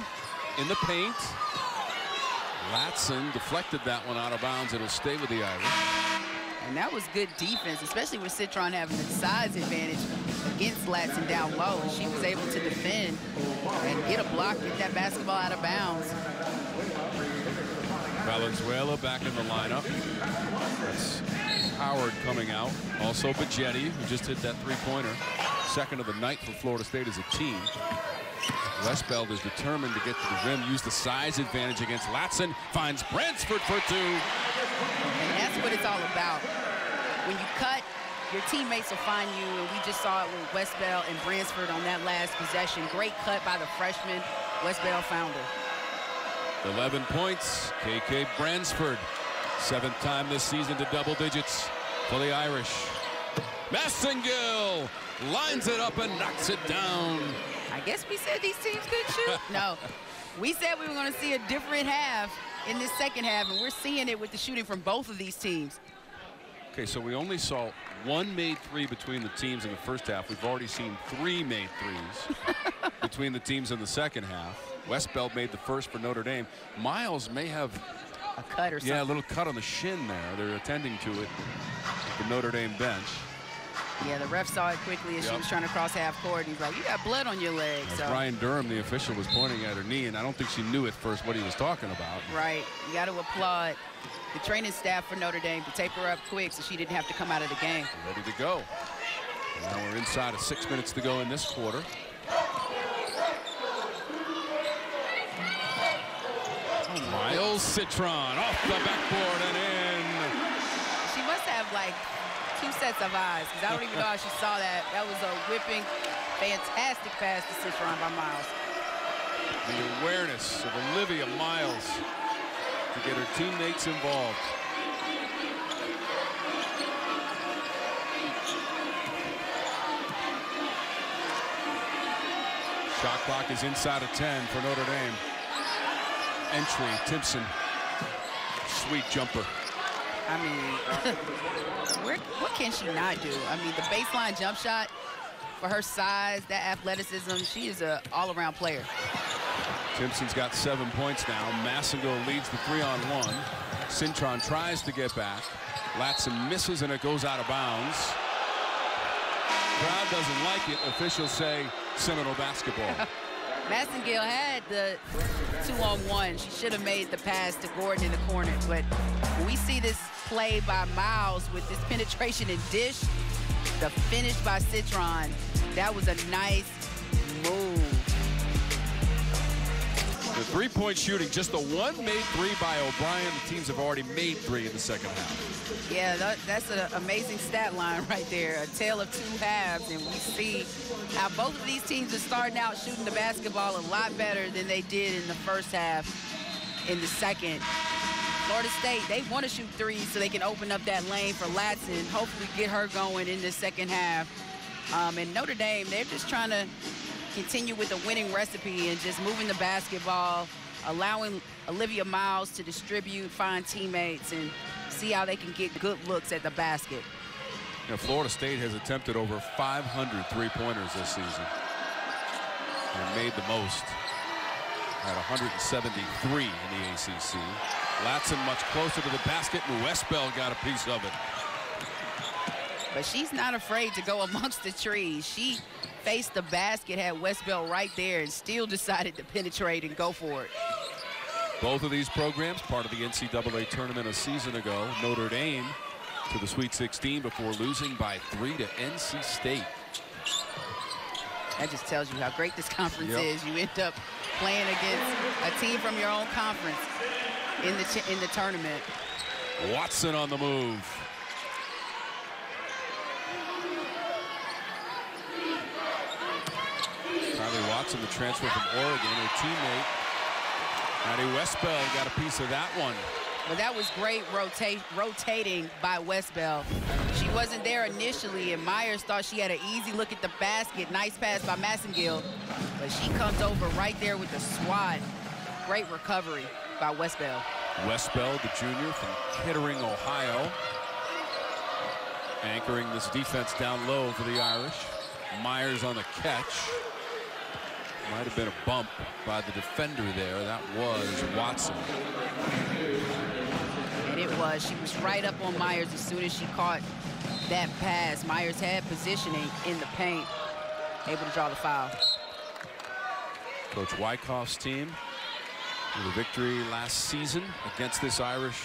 in the paint. Latson deflected that one out of bounds. It'll stay with the Irish. And that was good defense, especially with Citron having the size advantage against Latson down low. And she was able to defend and get a block, get that basketball out of bounds. Valenzuela back in the lineup. That's Howard coming out. Also Bajetti, who just hit that three-pointer. Second of the night for Florida State as a team. Westbeld is determined to get to the rim, use the size advantage against Latson. Finds Bransford for 2. And that's what it's all about. When you cut, your teammates will find you, and we just saw it with Westbeld and Bransford on that last possession. Great cut by the freshman. Westbeld found her. 11 points, KK Bransford. 7th time this season to double digits for the Irish. Massengill lines it up and knocks it down. I guess we said these teams could shoot. No, we said we were going to see a different half in this second half, and we're seeing it with the shooting from both of these teams. Okay, so we only saw 1 made 3 between the teams in the first half. We've already seen 3 made 3s between the teams in the second half. Westbeld made the first for Notre Dame. Miles may have a cut or something. Yeah, a little cut on the shin there. They're attending to it at the Notre Dame bench. Yeah, the ref saw it quickly as she was trying to cross half court. He's like, you got blood on your leg. So. Brian Durham, the official, was pointing at her knee, and I don't think she knew at first what he was talking about. Right. You got to applaud the training staff for Notre Dame to tape her up quick so she didn't have to come out of the game. Ready to go. Now we're inside of 6 minutes to go in this quarter. Miles Citron off the backboard and in. She must have like 2 sets of eyes, because I don't even know how she saw that. That was a whipping, fantastic pass to Citron by Miles. The awareness of Olivia Miles to get her teammates involved. Shot clock is inside of 10 for Notre Dame. Entry, Timpson. Sweet jumper. I mean, what can she not do? I mean, the baseline jump shot, for her size, that athleticism, she is an all-around player. Timpson's got 7 points now. Massengill leads the 3-on-1. Citron tries to get back. Latson misses, and it goes out of bounds. Crowd doesn't like it. Officials say Seminole basketball. Massengill had the 2-on-1. She should have made the pass to Gordon in the corner. But when we see this play by Miles with this penetration and dish, the finish by Citron, that was a nice move. The three-point shooting, just the 1 made 3 by O'Brien. The teams have already made 3 in the second half. Yeah, that's an amazing stat line right there. A tale of 2 halves, and we see how both of these teams are starting out shooting the basketball a lot better than they did in the first half. In the second, Florida State, they want to shoot 3s so they can open up that lane for Latson, hopefully get her going in the second half. And Notre Dame, they're just trying to continue with the winning recipe and just moving the basketball, allowing Olivia Miles to distribute, find teammates, and see how they can get good looks at the basket. You know, Florida State has attempted over 500 three-pointers this season and made the most. at 173 in the ACC. Latson much closer to the basket, and Westbell got a piece of it. But she's not afraid to go amongst the trees. She faced the basket, had Westbell right there, and still decided to penetrate and go for it. Both of these programs part of the NCAA tournament a season ago. Notre Dame to the Sweet 16 before losing by 3 to NC State. That just tells you how great this conference is. You end up playing against a team from your own conference in the tournament. Watson on the move. Kylie Watson, the transfer from Oregon, her teammate. Maddie Westbell got a piece of that one. But that was great rotating by Westbell. She wasn't there initially, and Myers thought she had an easy look at the basket. Nice pass by Massengill, but she comes over right there with the swat. Great recovery by Westbell. Westbell, the junior from Kettering, Ohio, anchoring this defense down low for the Irish. Myers on the catch. Might have been a bump by the defender there. That was Watson. And it was. She was right up on Myers as soon as she caught that pass. Myers had positioning in the paint, able to draw the foul. Coach Wyckoff's team with a victory last season against this Irish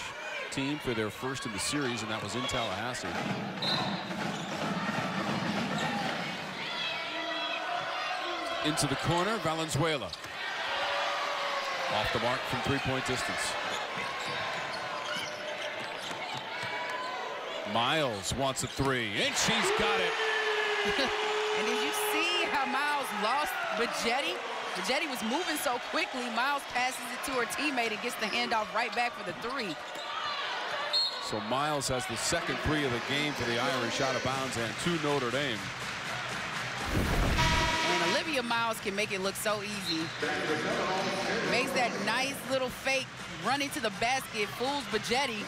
team for their first in the series, and that was in Tallahassee. Into the corner, Valenzuela. Off the mark from three-point distance. Miles wants a three, and she's got it. And did you see how Miles lost Bajetti? Bajetti was moving so quickly. Miles passes it to her teammate and gets the handoff right back for the three. So Miles has the second three of the game for the Irish out of bounds and to Notre Dame. And Olivia Miles can make it look so easy. Makes that nice little fake run into the basket, fools Bajetti,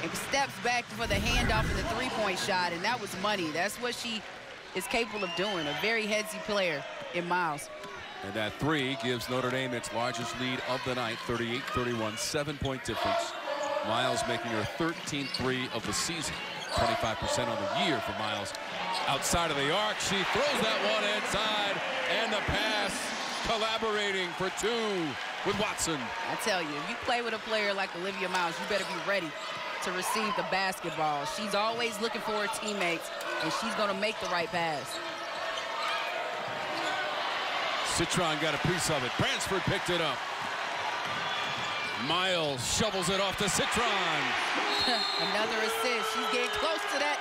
and steps back for the handoff and the three-point shot, and that was money. That's what she is capable of doing, a very headsy player in Miles. And that three gives Notre Dame its largest lead of the night, 38-31, 7-point difference. Miles making her 13th three of the season, 25% on the year for Miles. Outside of the arc, she throws that one inside, and the pass collaborating for two with Watson. I tell you, if you play with a player like Olivia Miles, you better be ready to receive the basketball. She's always looking for her teammates, and she's going to make the right pass. Citron got a piece of it. Bransford picked it up. Miles shovels it off to Citron. Another assist. She's getting close to that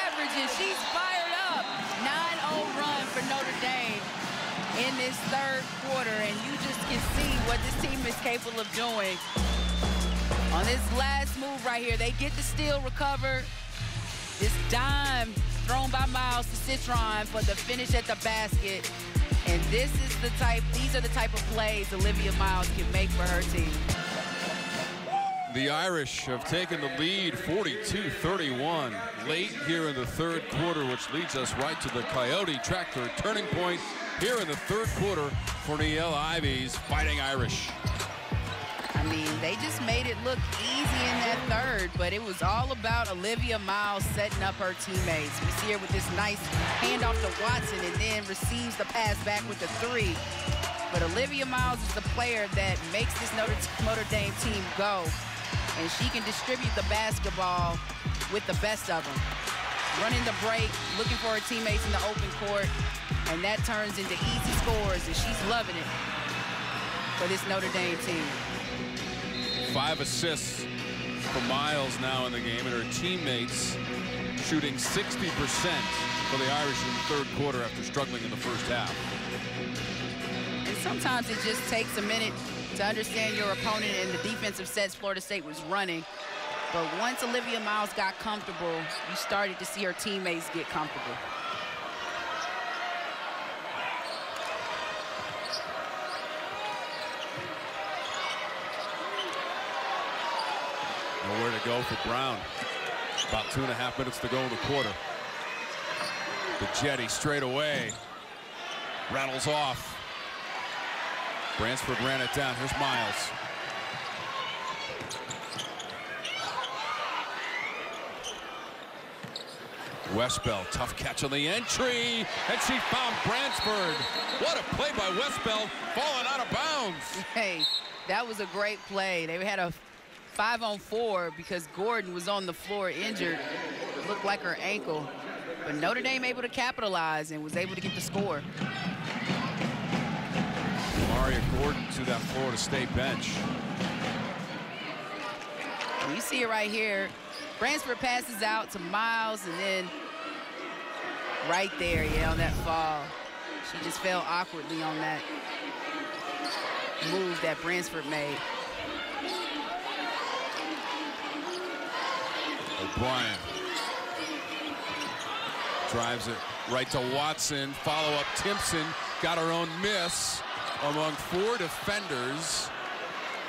average, and she's fired up. 9-0 run for Notre Dame in this third quarter, and you just can see what this team is capable of doing. On this last move right here, they get the steal, recover. This dime thrown by Miles to Citron for the finish at the basket. And these are the type of plays Olivia Miles can make for her team. The Irish have taken the lead 42-31 late here in the third quarter, which leads us right to the Coyote Tractor turning point here in the third quarter for Niele Ivey's Fighting Irish. I mean, they just made it look easy in that third, but it was all about Olivia Miles setting up her teammates. We see her with this nice handoff to Watson and then receives the pass back with the three. But Olivia Miles is the player that makes this Notre Dame team go, and she can distribute the basketball with the best of them. Running the break, looking for her teammates in the open court, and that turns into easy scores, and she's loving it for this Notre Dame team. 5 assists for Miles now in the game, and her teammates shooting 60% for the Irish in the third quarter after struggling in the first half. And sometimes it just takes a minute to understand your opponent and the defensive sets Florida State was running. But once Olivia Miles got comfortable, you started to see her teammates get comfortable. Nowhere to go for Brown. About 2.5 minutes to go in the quarter. The Jetty straight away. Rattles off. Bransford ran it down. Here's Miles. Westbell, tough catch on the entry, and she found Bransford. What a play by Westbell, falling out of bounds. Hey, that was a great play. They had a 5-on-4 because Gordon was on the floor injured. Looked like her ankle. But Notre Dame able to capitalize and was able to get the score. Maria Gordon to that Florida State bench. And you see it right here. Bransford passes out to Miles, and then right there, yeah, on that fall. She just fell awkwardly on that move that Bransford made. O'Brien drives it right to Watson. Follow up, Timpson got her own miss among 4 defenders.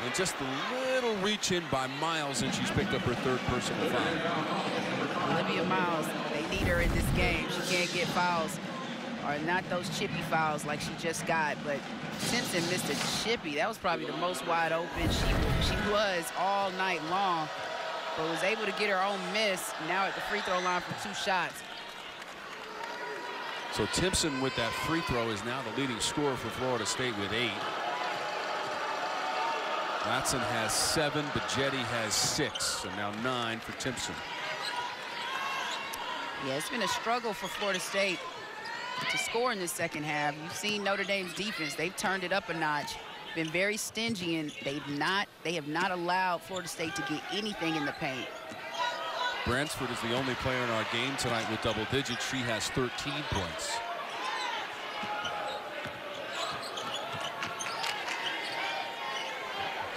And just a little reach in by Miles, and she's picked up her 3rd personal foul. Olivia Miles, they need her in this game. She can't get fouls, or not those chippy fouls like she just got. But Timpson missed a chippy. That was probably the most wide open she was all night long, but was able to get her own miss. Now at the free throw line for 2 shots. So Timpson with that free throw is now the leading scorer for Florida State with 8. Latson has 7, Bajeti has 6, so now 9 for Timpson. Yeah, it's been a struggle for Florida State to score in the second half. You've seen Notre Dame's defense. They've turned it up a notch, been very stingy, and they have not allowed Florida State to get anything in the paint. Bransford is the only player in our game tonight with double digits. She has 13 points.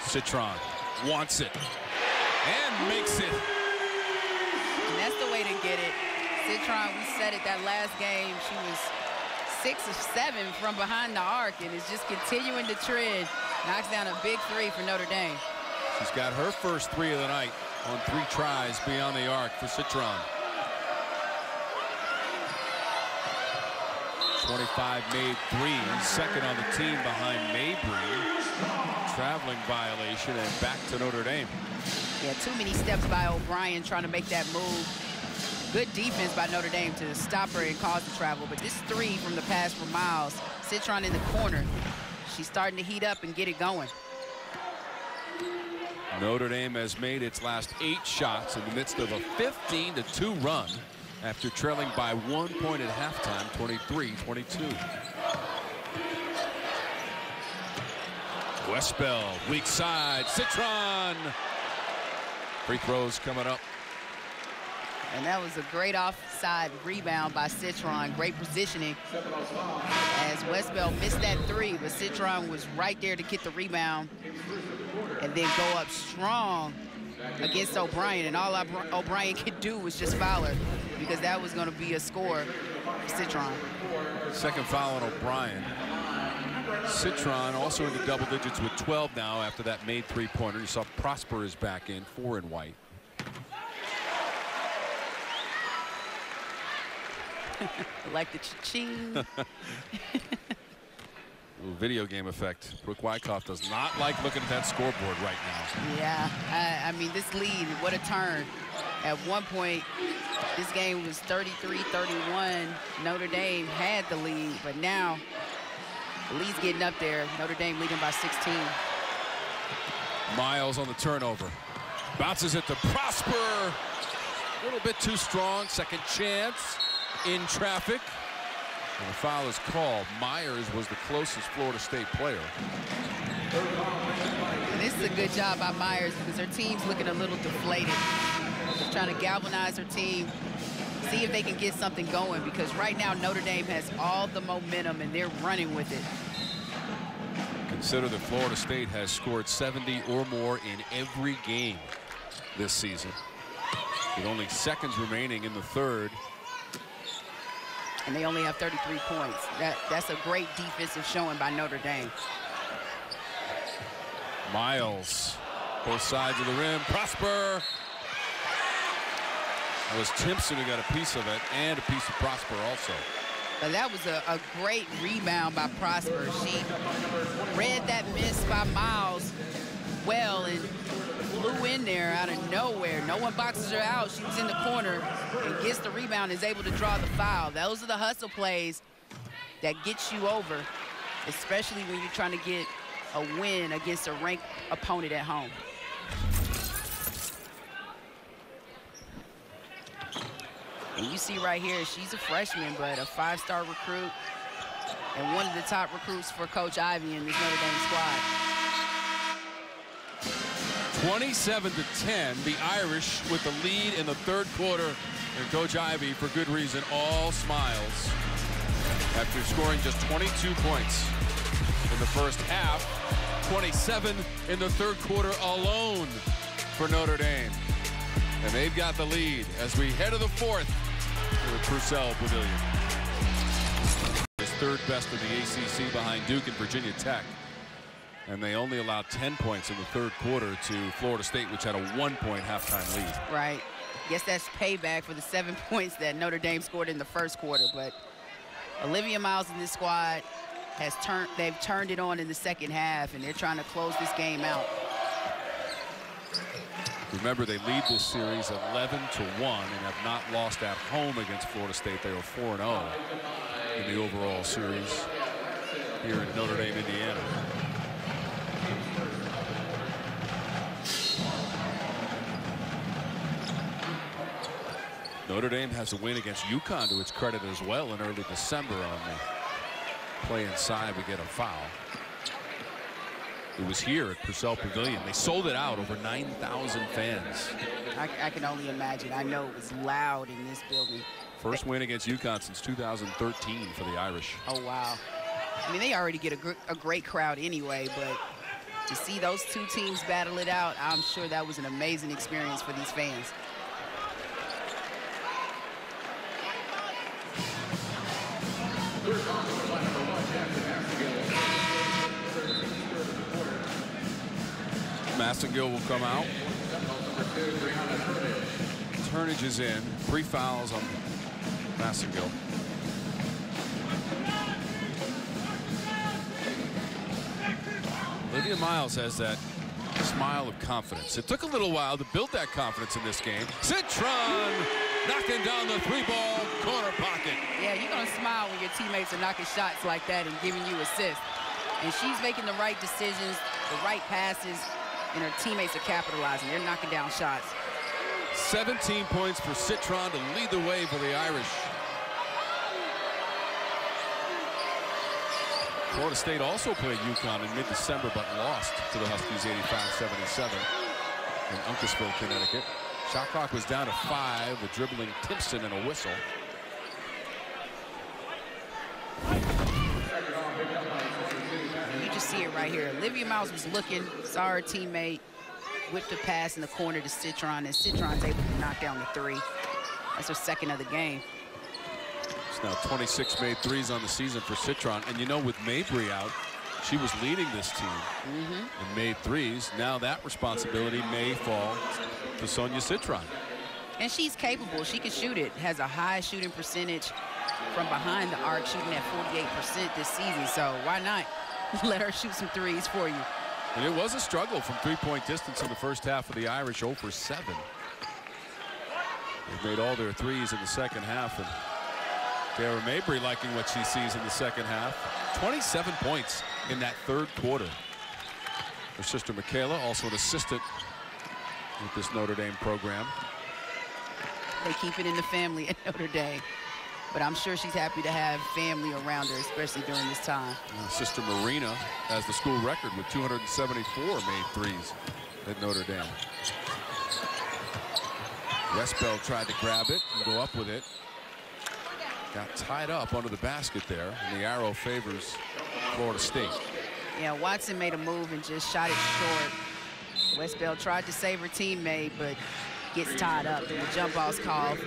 Citron wants it and makes it. And that's the way to get it. Citron, we said it that last game, she was 6 of 7 from behind the arc and is just continuing to trend. Knocks down a big 3 for Notre Dame. She's got her first 3 of the night on 3 tries beyond the arc for Citron. 25 made 3s, second on the team behind Mabry. Traveling violation and back to Notre Dame. Yeah, too many steps by O'Brien trying to make that move. Good defense by Notre Dame to stop her and cause the travel. But this 3 from the pass from Miles. Citron in the corner. She's starting to heat up and get it going. Notre Dame has made its last 8 shots in the midst of a 15-2 run after trailing by 1 point at halftime, 23-22. Westbell, weak side, Citron. Free throws coming up. And that was a great offside rebound by Citron. Great positioning as Westbell missed that 3, but Citron was right there to get the rebound and then go up strong against O'Brien. And all O'Brien could do was just foul her because that was going to be a score for Citron. Second foul on O'Brien. Citron also into double digits with 12 now after that made 3-pointer. You saw Prosper is back in, 4 in white. Like the cha-ching. Little video game effect. Brooke Wyckoff does not like looking at that scoreboard right now. Yeah, I mean, this lead, what a turn. At one point, this game was 33-31. Notre Dame had the lead, but now the lead's getting up there. Notre Dame leading by 16. Miles on the turnover. Bounces it to Prosper. A little bit too strong. Second chance in traffic. And the foul is called. Myers was the closest Florida State player. And this is a good job by Myers because her team's looking a little deflated. She's trying to galvanize her team, see if they can get something going, because right now Notre Dame has all the momentum and they're running with it. Consider that Florida State has scored 70 or more in every game this season, with only seconds remaining in the third. And they only have 33 points. That's a great defensive showing by Notre Dame. Miles, both sides of the rim. Prosper. It was Timpson who got a piece of it, and a piece of Prosper also. But that was a great rebound by Prosper. She read that miss by Miles well and flew in there out of nowhere. No one boxes her out. She was in the corner and gets the rebound, is able to draw the foul. Those are the hustle plays that get you over, especially when you're trying to get a win against a ranked opponent at home. And you see right here, she's a freshman, but a 5-star recruit and one of the top recruits for Coach Ivey in this Notre Dame squad. 27-10, the Irish with the lead in the third quarter. And Coach Ivey, for good reason, all smiles after scoring just 22 points in the first half. 27 in the third quarter alone for Notre Dame. And they've got the lead as we head to the fourth to the Purcell Pavilion. It's third best in the ACC behind Duke and Virginia Tech. And they only allowed 10 points in the third quarter to Florida State, which had a 1-point halftime lead. Right. Guess that's payback for the 7 points that Notre Dame scored in the first quarter. But Olivia Miles in this squad they've turned it on in the second half, and they're trying to close this game out. Remember, they lead this series 11-1 and have not lost at home against Florida State. They were 4-0 in the overall series here in Notre Dame, Indiana. Notre Dame has a win against UConn to its credit as well in early December on the play inside. We get a foul. It was here at Purcell Pavilion. They sold it out, over 9,000 fans. I can only imagine. I know it was loud in this building. First win against UConn since 2013 for the Irish. Oh, wow. I mean, they already get a great crowd anyway, but to see those two teams battle it out, I'm sure that was an amazing experience for these fans. Massengill will come out. Turnage is in. 3 fouls on Massengill. Olivia Miles has that smile of confidence. It took a little while to build that confidence in this game. Citron knocking down the 3-ball corner pocket. Yeah, you're going to smile when your teammates are knocking shots like that and giving you assists. And she's making the right decisions, the right passes, and her teammates are capitalizing. They're knocking down shots. 17 points for Citron to lead the way for the Irish. Florida State also played UConn in mid-December but lost to the Huskies 85-77 in Uncasville, Connecticut. Shot clock was down to 5, with dribbling Timpson and a whistle. You just see it right here. Olivia Miles was looking, saw her teammate, whipped a pass in the corner to Citron, and Citron's able to knock down the 3. That's her second of the game. It's now 26 made threes on the season for Citron. And you know, with Mabry out, she was leading this team and made threes. Now that responsibility may fall to Sonia Citron. And she's capable. She can shoot it. Has a high shooting percentage from behind the arc, shooting at 48% this season. So why not let her shoot some threes for you? And it was a struggle from 3-point distance in the first half of the Irish, 0 for 7. They've made all their threes in the second half. And Tara Mabry liking what she sees in the second half. 27 points in that third quarter. Her sister Makayla, also an assistant with this Notre Dame program. They keep it in the family at Notre Dame. But I'm sure she's happy to have family around her, especially during this time. Sister Marina has the school record with 274 made threes at Notre Dame. Westbell tried to grab it and go up with it. Got tied up under the basket there, and the arrow favors Florida State. Yeah, Watson made a move and just shot it short. Westbell tried to save her teammate, but gets tied up, and the jump ball's called.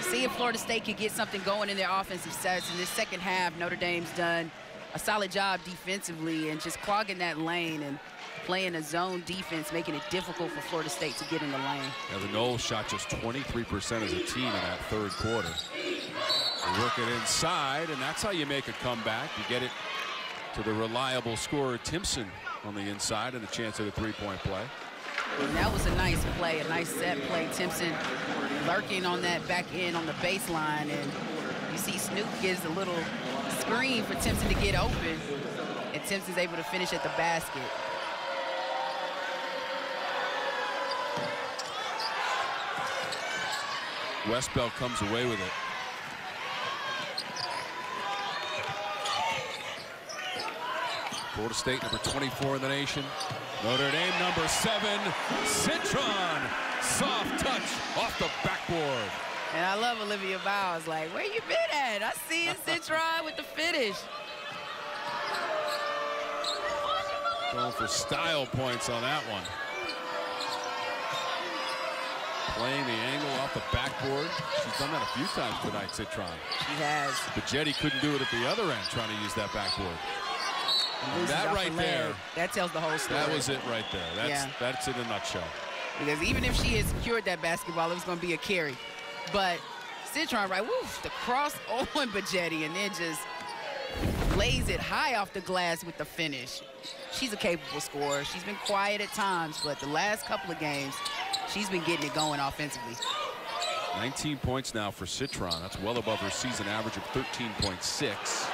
See if Florida State could get something going in their offensive sets. In this second half, Notre Dame's done a solid job defensively and just clogging that lane and playing a zone defense, making it difficult for Florida State to get in the lane. Now the Noles shot just 23% as a team in that third quarter. They work it inside, and that's how you make a comeback. You get it to the reliable scorer Timpson on the inside, and a chance at a three-point play. And that was a nice play, a nice set play. Timpson lurking on that back end on the baseline, and you see Snoop gives a little screen for Timpson to get open, and Timpson's able to finish at the basket. Westbell comes away with it. Florida State number 24 in the nation. Notre Dame number 7, Citron. Soft touch off the backboard. And I love Olivia Bowers. Like, where you been at? I see you, Citron, with the finish. Going for style points on that one. Playing the angle off the backboard. She's done that a few times tonight, Citron. She has. But Jetty couldn't do it at the other end, trying to use that backboard. And that right there. That tells the whole story. That was it right there. That's in a nutshell. Because even if she had secured that basketball, it was going to be a carry. But Citron, right, woof, the cross on Bajetti, and then just lays it high off the glass with the finish. She's a capable scorer. She's been quiet at times, but the last couple of games, she's been getting it going offensively. 19 points now for Citron. That's well above her season average of 13.6.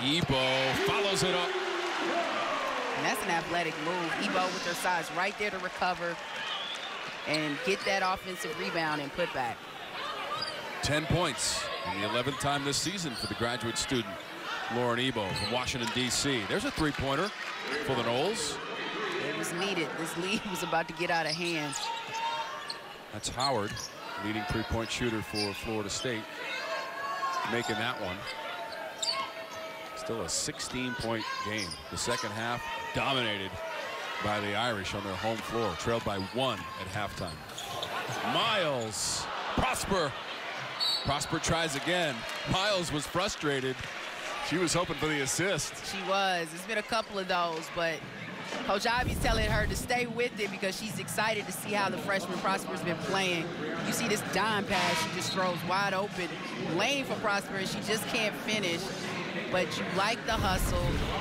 Ebo follows it up. And that's an athletic move. Ebo with her size right there to recover and get that offensive rebound and put back. 10 points in the 11th time this season for the graduate student, Lauren Ebo from Washington, D.C. There's a three-pointer for the Noles. It was needed. This lead was about to get out of hand. That's Howard, leading three-point shooter for Florida State, making that one. Still a 16-point game. The second half dominated by the Irish on their home floor, trailed by 1 at halftime. Miles, Prosper tries again. Miles was frustrated. She was hoping for the assist. She was. It's been a couple of those, but Coach Ivy's telling her to stay with it because she's excited to see how the freshman Prosper's been playing. You see this dime pass, she just throws wide open lane for Prosper, and she just can't finish. But you like the hustle,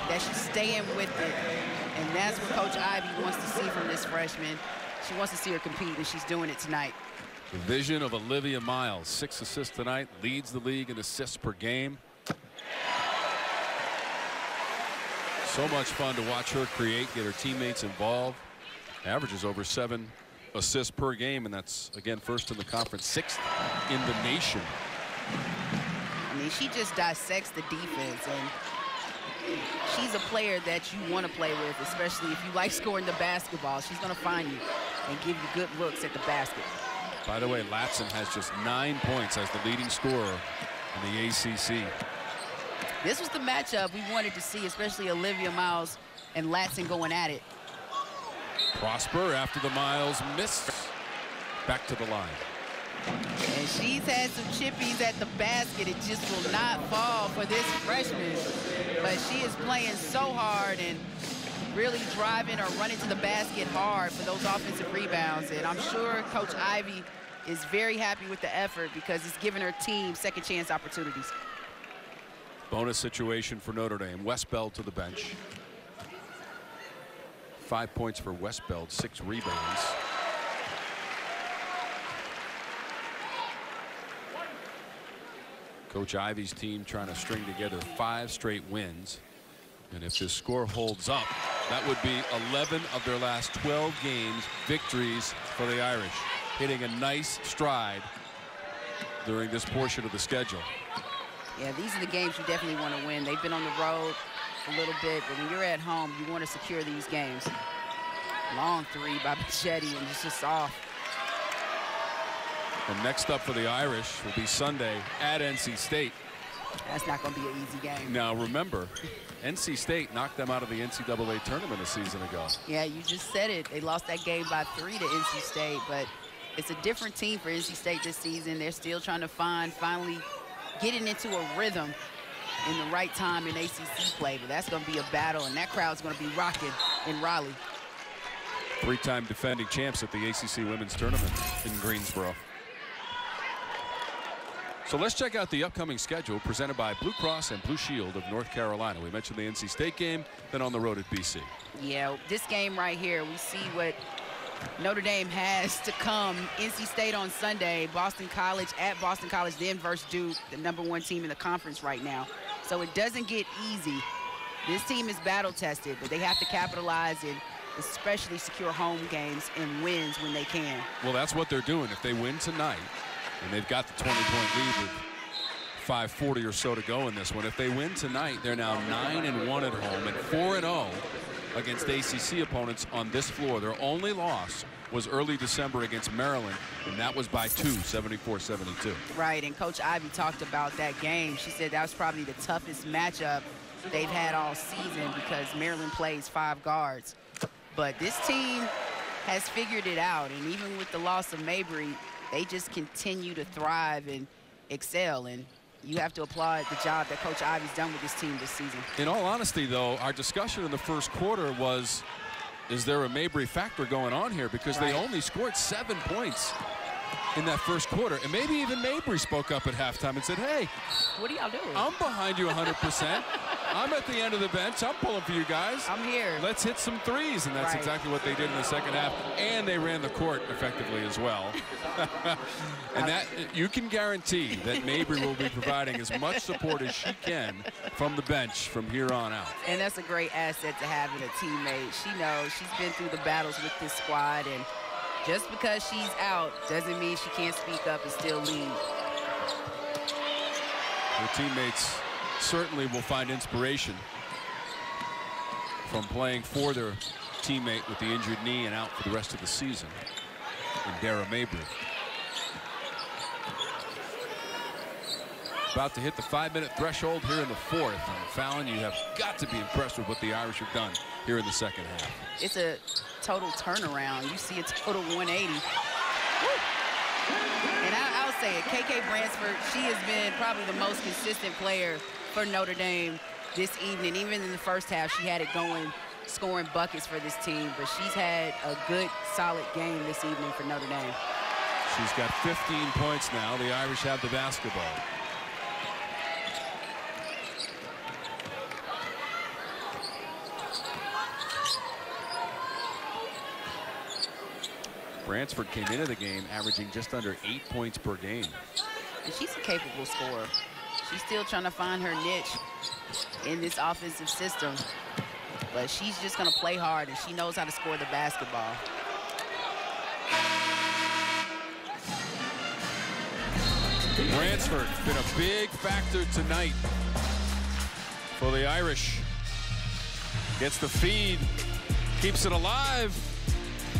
that she's staying with it. And that's what Coach Ivy wants to see from this freshman. She wants to see her compete, and she's doing it tonight. The vision of Olivia Miles, 6 assists tonight, leads the league in assists per game. So much fun to watch her create, get her teammates involved. Averages over 7 assists per game, and that's, again, first in the conference, 6th in the nation. I mean, she just dissects the defense, and she's a player that you want to play with, especially if you like scoring the basketball. She's going to find you and give you good looks at the basket. By the way, Latson has just 9 points as the leading scorer in the ACC. This was the matchup we wanted to see, especially Olivia Miles and Latson going at it. Prosper, after the Miles miss, back to the line. And she's had some chippies at the basket. It just will not fall for this freshman. But she is playing so hard and really driving or running to the basket hard for those offensive rebounds. And I'm sure Coach Ivy is very happy with the effort because it's giving her team second chance opportunities. Bonus situation for Notre Dame. Westbell to the bench. 5 points for Westbell, 6 rebounds. Coach Ivy's team trying to string together 5 straight wins. And if this score holds up, that would be 11 of their last 12 games victories for the Irish, hitting a nice stride during this portion of the schedule. Yeah, these are the games you definitely want to win. They've been on the road a little bit, but when you're at home, you want to secure these games. Long three by Bichetti, and it's just off. And next up for the Irish will be Sunday at NC State. That's not going to be an easy game. Now remember, NC State knocked them out of the NCAA tournament a season ago. Yeah, you just said it. They lost that game by 3 to NC State, but it's a different team for NC State this season. They're still trying to finally getting into a rhythm in the right time in ACC play, but that's going to be a battle, and that crowd's going to be rocking in Raleigh. 3-time defending champs at the ACC Women's Tournament in Greensboro. So let's check out the upcoming schedule presented by Blue Cross and Blue Shield of North Carolina. We mentioned the NC State game, then on the road at BC. Yeah, this game right here, we see what Notre Dame has to come. NC State on Sunday, Boston College at Boston College, then versus Duke, the #1 team in the conference right now. So it doesn't get easy. This team is battle tested, but they have to capitalize and especially secure home games and wins when they can. Well, that's what they're doing. If they win tonight, and they've got the 20-point lead with 5:40 or so to go in this one. If they win tonight, they're now 9-1 at home and 4-0 against ACC opponents on this floor. Their only loss was early December against Maryland, and that was by 2, 74-72. Right, and Coach Ivey talked about that game. She said that was probably the toughest matchup they've had all season because Maryland plays 5 guards. But this team has figured it out, and even with the loss of Mabry, they just continue to thrive and excel, and you have to applaud the job that Coach Ivey's done with this team this season. In all honesty, though, our discussion in the first quarter was, is there a Mabry factor going on here? Because they only scored 7 points in that first quarter. And maybe even Mabry spoke up at halftime and said, hey, what are y'all doing? I'm behind you 100%. I'm at the end of the bench. I'm pulling for you guys. I'm here. Let's hit some threes. And that's exactly what they did in the second half. And they ran the court effectively as well. And that you can guarantee that Mabry will be providing as much support as she can from the bench from here on out. And that's a great asset to have in a teammate. She knows she's been through the battles with this squad, and just because she's out doesn't mean she can't speak up and still lead. Her teammates certainly will find inspiration from playing for their teammate with the injured knee and out for the rest of the season in Dara Mabry. About to hit the 5-minute threshold here in the fourth. And Fallon, you have got to be impressed with what the Irish have done here in the second half. It's a total turnaround. You see a total 180. Woo! And I'll say it, KK Bransford, she has been probably the most consistent player for Notre Dame this evening. Even in the first half, she had it going, scoring buckets for this team, but she's had a good, solid game this evening for Notre Dame. She's got 15 points now. The Irish have the basketball. Bransford came into the game averaging just under 8 points per game. And she's a capable scorer. She's still trying to find her niche in this offensive system. But she's just going to play hard, and she knows how to score the basketball. Bransford been a big factor tonight for the Irish. Gets the feed, keeps it alive.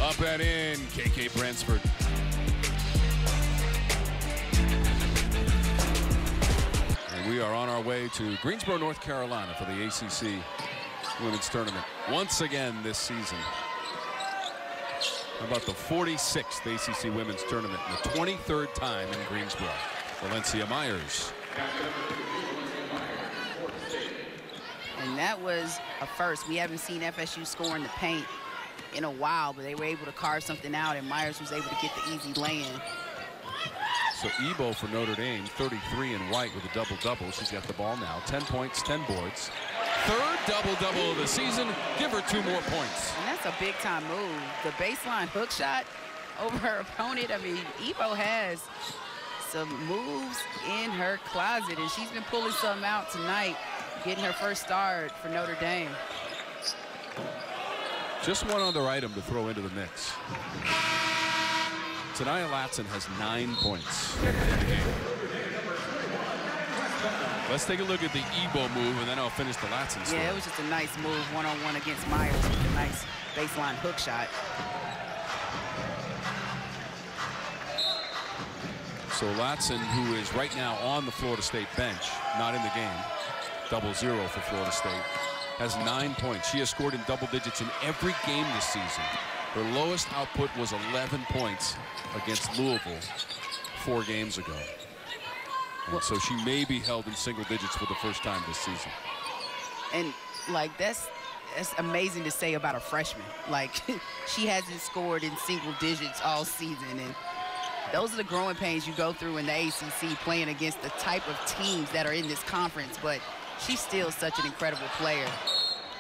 Up and in, KK Bransford. And we are on our way to Greensboro, North Carolina for the ACC Women's Tournament once again this season. How about the 46th ACC Women's Tournament and the 23rd time in Greensboro? Valencia Myers. And that was a first. We haven't seen FSU score in the paint in a while, but they were able to carve something out, and Myers was able to get the easy lay-in. So Ebo for Notre Dame, 33 in white with a double-double. She's got the ball now, 10 points, 10 boards. Third double-double of the season. Give her 2 more points. And that's a big-time move. The baseline hook shot over her opponent. I mean, Ebo has some moves in her closet, and she's been pulling some out tonight, getting her first start for Notre Dame. Just one other item to throw into the mix. Ta'Niya Latson has 9 points in the game. Let's take a look at the Ebo move, and then I'll finish the Latson story. Yeah, it was just a nice move, one-on-one against Myers with a nice baseline hook shot. So Latson, who is right now on the Florida State bench, not in the game, 0-0 for Florida State, has 9 points. She has scored in double digits in every game this season. Her lowest output was 11 points against Louisville 4 games ago. And so she may be held in single digits for the first time this season. And like that's amazing to say about a freshman. Like she hasn't scored in single digits all season, and those are the growing pains you go through in the ACC playing against the type of teams that are in this conference, but she's still such an incredible player.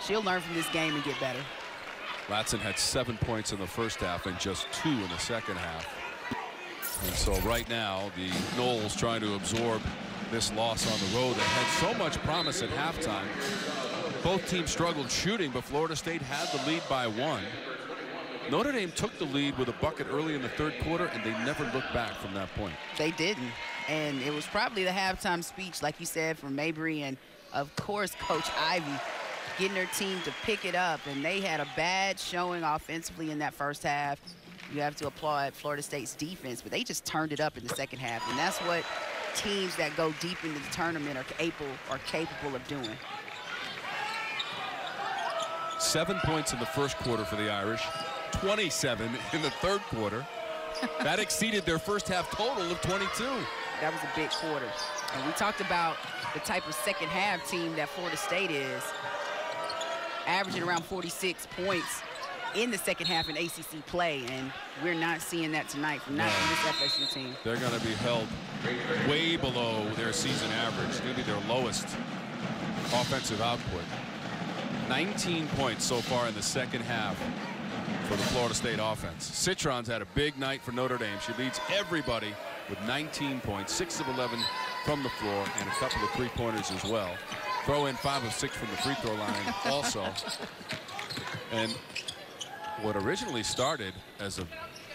She'll learn from this game and get better. Latson had 7 points in the first half and just 2 in the second half. And so right now, the Noles trying to absorb this loss on the road that had so much promise at halftime. Both teams struggled shooting, but Florida State had the lead by 1. Notre Dame took the lead with a bucket early in the third quarter, and they never looked back from that point. They didn't. And it was probably the halftime speech, like you said, from Mabry and, of course, Coach Ivy getting her team to pick it up. And they had a bad showing offensively in that first half. You have to applaud Florida State's defense, but they just turned it up in the second half. And that's what teams that go deep into the tournament are capable of doing. 7 points in the first quarter for the Irish, 27 in the third quarter. That exceeded their first half total of 22. That was a big quarter. And we talked about the type of second half team that Florida State is, averaging around 46 points in the second half in ACC play, and we're not seeing that tonight from this FSU team. They're going to be held way below their season average, maybe their lowest offensive output. 19 points so far in the second half for the Florida State offense. Citron's had a big night for Notre Dame. She leads everybody with 19 points, 6 of 11 from the floor, and a couple of three-pointers as well. Throw in 5 of 6 from the free throw line also. And what originally started as a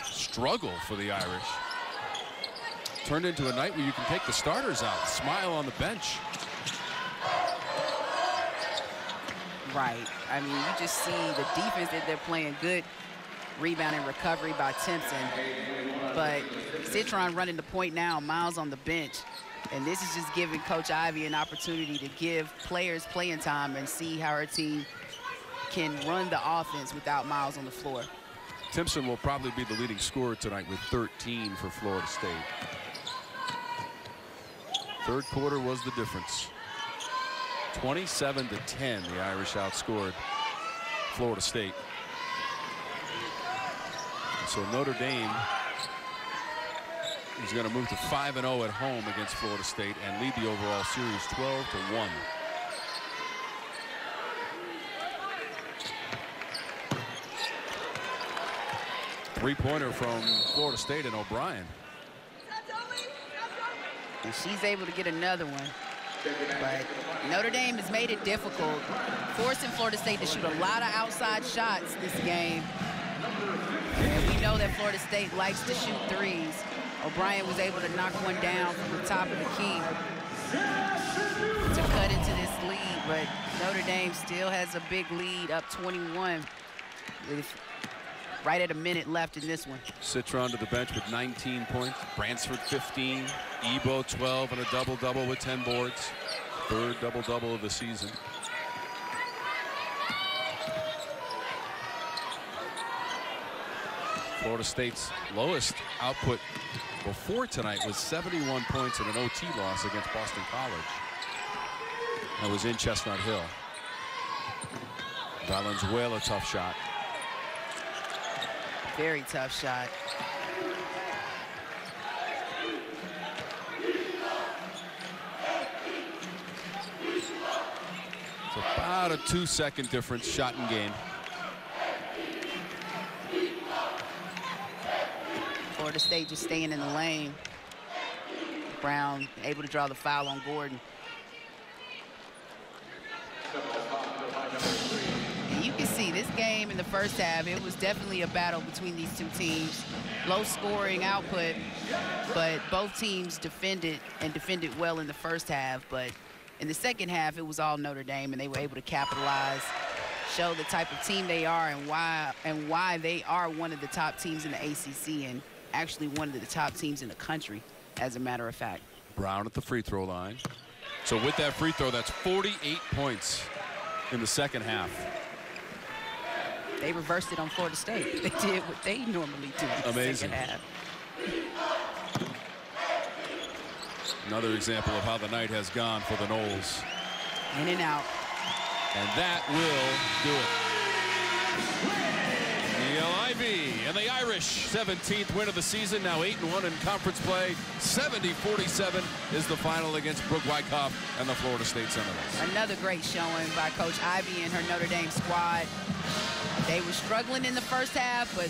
struggle for the Irish turned into a night where you can take the starters out, smile on the bench. Right. I mean, you just see the defense that they're playing. Good rebound and recovery by Timpson. But Citron running the point now, Miles on the bench. And this is just giving Coach Ivy an opportunity to give players playing time and see how her team can run the offense without Miles on the floor. Timpson will probably be the leading scorer tonight with 13 for Florida State. Third quarter was the difference. 27-10, the Irish outscored Florida State. So Notre Dame is going to move to 5-0 at home against Florida State and lead the overall series 12-1. Three-pointer from Florida State and O'Brien. And she's able to get another one. But Notre Dame has made it difficult, forcing Florida State to shoot a lot of outside shots this game. And we know that Florida State likes to shoot threes. O'Brien was able to knock one down from the top of the key to cut into this lead, but Notre Dame still has a big lead, up 21 with right at a minute left in this one. Citron to the bench with 19 points. Bransford 15. Ebo 12 and a double-double with 10 boards. Third double-double of the season. Florida State's lowest output before tonight was 71 points in an OT loss against Boston College. That was in Chestnut Hill. Valenzuela, tough shot. Very tough shot. It's about a 2-second difference, shot and gain. Florida State just staying in the lane. Brown able to draw the foul on Gordon. And you can see this game in the first half, it was definitely a battle between these two teams. Low scoring output, but both teams defended well in the first half. But in the second half, it was all Notre Dame, and they were able to capitalize, show the type of team they are and why they are one of the top teams in the ACC and actually one of the top teams in the country, as a matter of fact. Brown at the free throw line. So with that free throw, that's 48 points in the second half. They reversed it on Florida State. They did what they normally do in the second half. Another example of how the night has gone for the Noles. In and out. And that will do it. The Kyle Ivey and the Irish, 17th win of the season, now 8-1 in conference play. 70-47 is the final against Brooke Wyckoff and the Florida State Seminoles. Another great showing by Coach Ivey and her Notre Dame squad. They were struggling in the first half, but